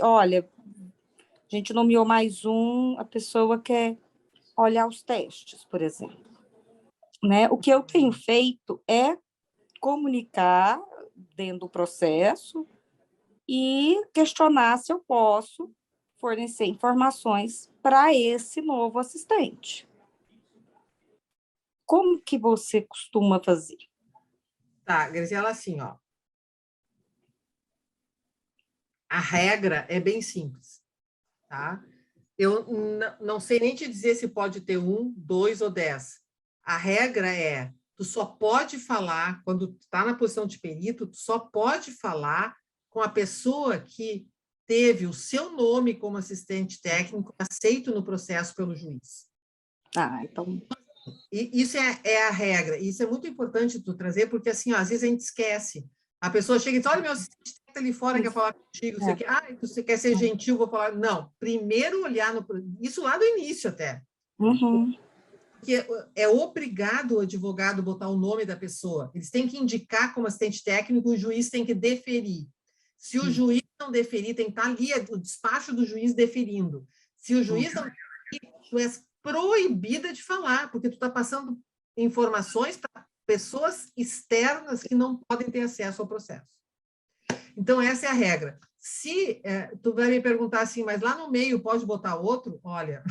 olha, a gente nomeou mais um, a pessoa quer olhar os testes, por exemplo. Né? O que eu tenho feito é comunicar dentro do processo e questionar se eu posso fornecer informações para esse novo assistente. Como que você costuma fazer? Tá, Graziela, assim, ó. A regra é bem simples, tá? Eu não sei nem te dizer se pode ter 1, 2 ou 10. A regra é, tu só pode falar, quando tu está na posição de perito, tu só pode falar com a pessoa que teve o seu nome como assistente técnico aceito no processo pelo juiz. Ah, então... E isso é a regra. Isso é muito importante tu trazer, porque assim, ó, às vezes a gente esquece. A pessoa chega e diz, olha, meu assistente está ali fora, quer falar contigo, você quer, você quer ser gentil, vou falar. Não, primeiro olhar no... Isso lá do início até. Uhum. Porque é obrigado o advogado botar o nome da pessoa. Eles têm que indicar como assistente técnico, o juiz tem que deferir. Se o juiz não deferir, tem que estar ali o despacho do juiz deferindo. Se o juiz não deferir, tu és proibida de falar, porque tu está passando informações para pessoas externas que não podem ter acesso ao processo. Então, essa é a regra. Se tu vai me perguntar assim, mas lá no meio pode botar outro? Olha,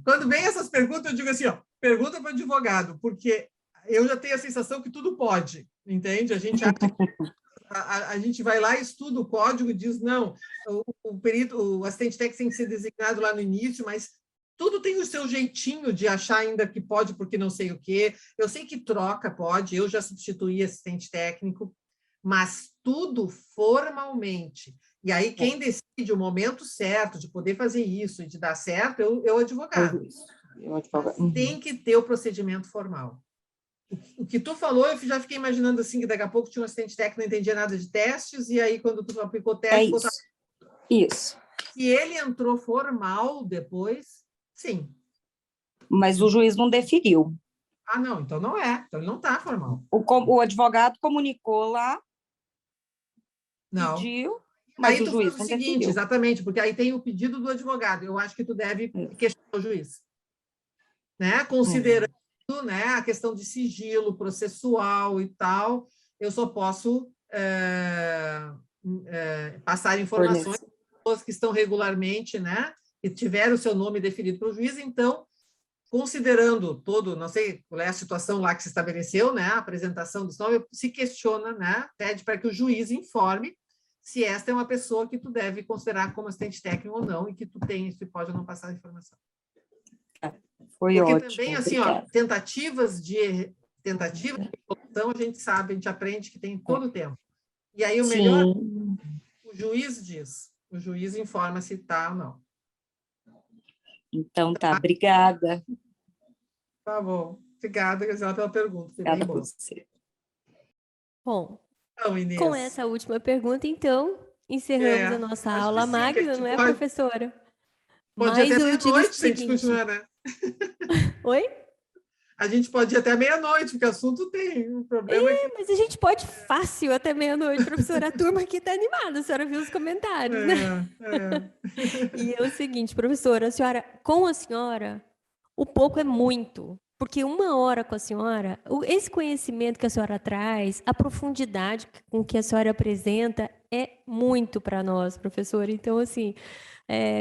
quando vem essas perguntas, eu digo assim, ó, pergunta para o advogado, porque eu já tenho a sensação que tudo pode, entende? A gente acha que a gente vai lá, estuda o código e diz, não, o perito, o assistente técnico tem que ser designado lá no início, mas tudo tem o seu jeitinho de achar ainda que pode, porque não sei o quê. Eu sei que troca pode, eu já substituí assistente técnico, mas tudo formalmente. E aí, quem decide o momento certo de poder fazer isso e de dar certo é o advogado. Tem que ter o procedimento formal. O que tu falou, eu já fiquei imaginando assim, que daqui a pouco tinha um assistente técnico que não entendia nada de testes, e aí, quando tu aplicou teste... Isso. Se ele entrou formal depois, sim. Mas o juiz não deferiu. Ah, não, então não é. Então ele não está formal. O advogado comunicou lá, não. Pediu, mas aí o juiz não seguinte, deferiu. exatamente, porque aí tem o pedido do advogado. Eu acho que tu deve questionar o juiz. Né? Considerando né, a questão de sigilo processual e tal, eu só posso passar informações para pessoas que estão regularmente, né, que tiveram o seu nome definido pelo juiz. Então, considerando todo, não sei qual é a situação lá que se estabeleceu, né, a apresentação desse nome, se questiona, né, pede para que o juiz informe se esta é uma pessoa que tu deve considerar como assistente técnico ou não, e que tu tem, se pode ou não passar a informação. Foi porque ótimo, também, assim, ó, tentativas de corrupção, a gente sabe, a gente aprende que tem todo o tempo. E aí o melhor, o juiz diz, o juiz informa se está ou não. Então tá, obrigada. Tá bom. Obrigada, Graziela, pela pergunta. Foi Obrigada bem boa. por você. Bom, então, Inês, com essa última pergunta, então, encerramos a nossa aula sim, magna, não é, professora? Pode ir até eu digo o meia-noite, se a gente seguinte... continuar, né? Oi? A gente pode ir até meia-noite, porque o assunto tem um problema. Mas a gente pode fácil até meia-noite, professora. A turma aqui está animada, a senhora viu os comentários, né? E é o seguinte, professora, com a senhora, o pouco é muito. Porque 1 hora com a senhora, esse conhecimento que a senhora traz, a profundidade com que a senhora apresenta é muito para nós, professora. Então, assim,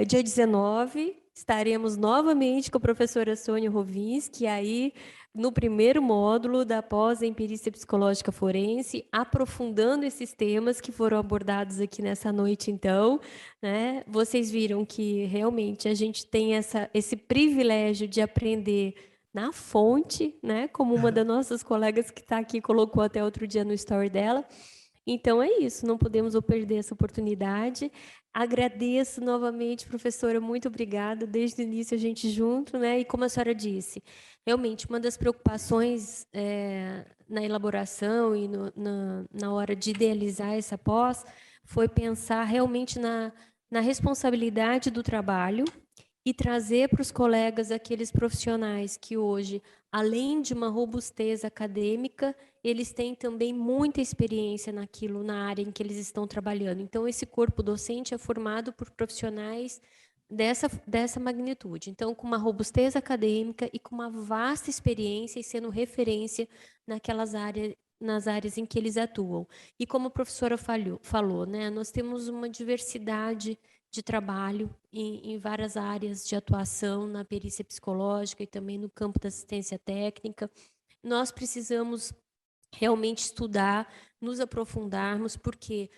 dia 19, estaremos novamente com a professora Sônia Rovinski, aí no primeiro módulo da pós em perícia psicológica forense, aprofundando esses temas que foram abordados aqui nessa noite, então, né? Vocês viram que realmente a gente tem esse privilégio de aprender na fonte, né? Como uma das nossas colegas que está aqui colocou até outro dia no story dela. Então, é isso, não podemos perder essa oportunidade. Agradeço novamente, professora, muito obrigada. Desde o início a gente junto, né? E como a senhora disse, realmente uma das preocupações na elaboração e na hora de idealizar essa pós foi pensar realmente na responsabilidade do trabalho e trazer para os colegas aqueles profissionais que hoje, além de uma robustez acadêmica, eles têm também muita experiência naquilo, na área em que eles estão trabalhando. Então, esse corpo docente é formado por profissionais dessa magnitude. Então, com uma robustez acadêmica e com uma vasta experiência e sendo referência nas áreas em que eles atuam. E como a professora falou, né, nós temos uma diversidade de trabalho em várias áreas de atuação, na perícia psicológica e também no campo da assistência técnica. Nós precisamos realmente estudar, nos aprofundarmos, porque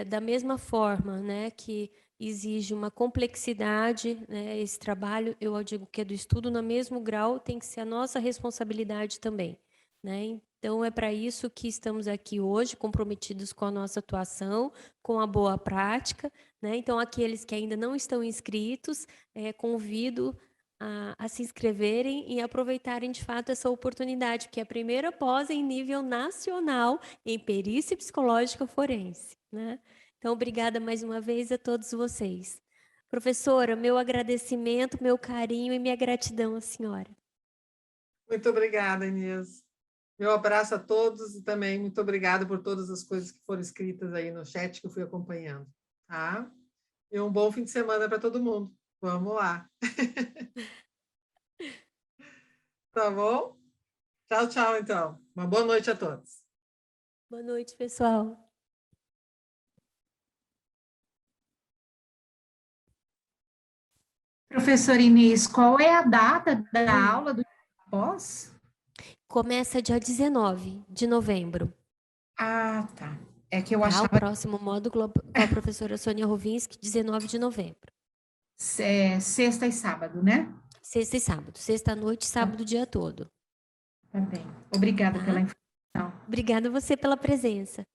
da mesma forma, né, que exige uma complexidade, né, esse trabalho, eu digo que é do estudo, no mesmo grau tem que ser a nossa responsabilidade também, né? Então, é para isso que estamos aqui hoje, comprometidos com a nossa atuação, com a boa prática, né? Então, aqueles que ainda não estão inscritos, convido a se inscreverem e aproveitarem, de fato, essa oportunidade, que é a primeira pós em nível nacional em perícia psicológica forense, né? Então, obrigada mais uma vez a todos vocês. Professora, meu agradecimento, meu carinho e minha gratidão à senhora. Muito obrigada, Inês. Meu abraço a todos e também muito obrigada por todas as coisas que foram escritas aí no chat que eu fui acompanhando, tá? E um bom fim de semana para todo mundo. Vamos lá. Tá bom? Tchau, tchau, então. Uma boa noite a todos. Boa noite, pessoal. Professora Inês, qual é a data da aula do pós? Começa dia 19 de novembro. Ah, tá. É que eu O achava próximo módulo com a professora Sônia Rovinski, 19 de novembro. Sexta e sábado, né? Sexta e sábado. Sexta à noite, sábado o dia todo. Tá bem. Obrigada pela informação. Obrigada a você pela presença.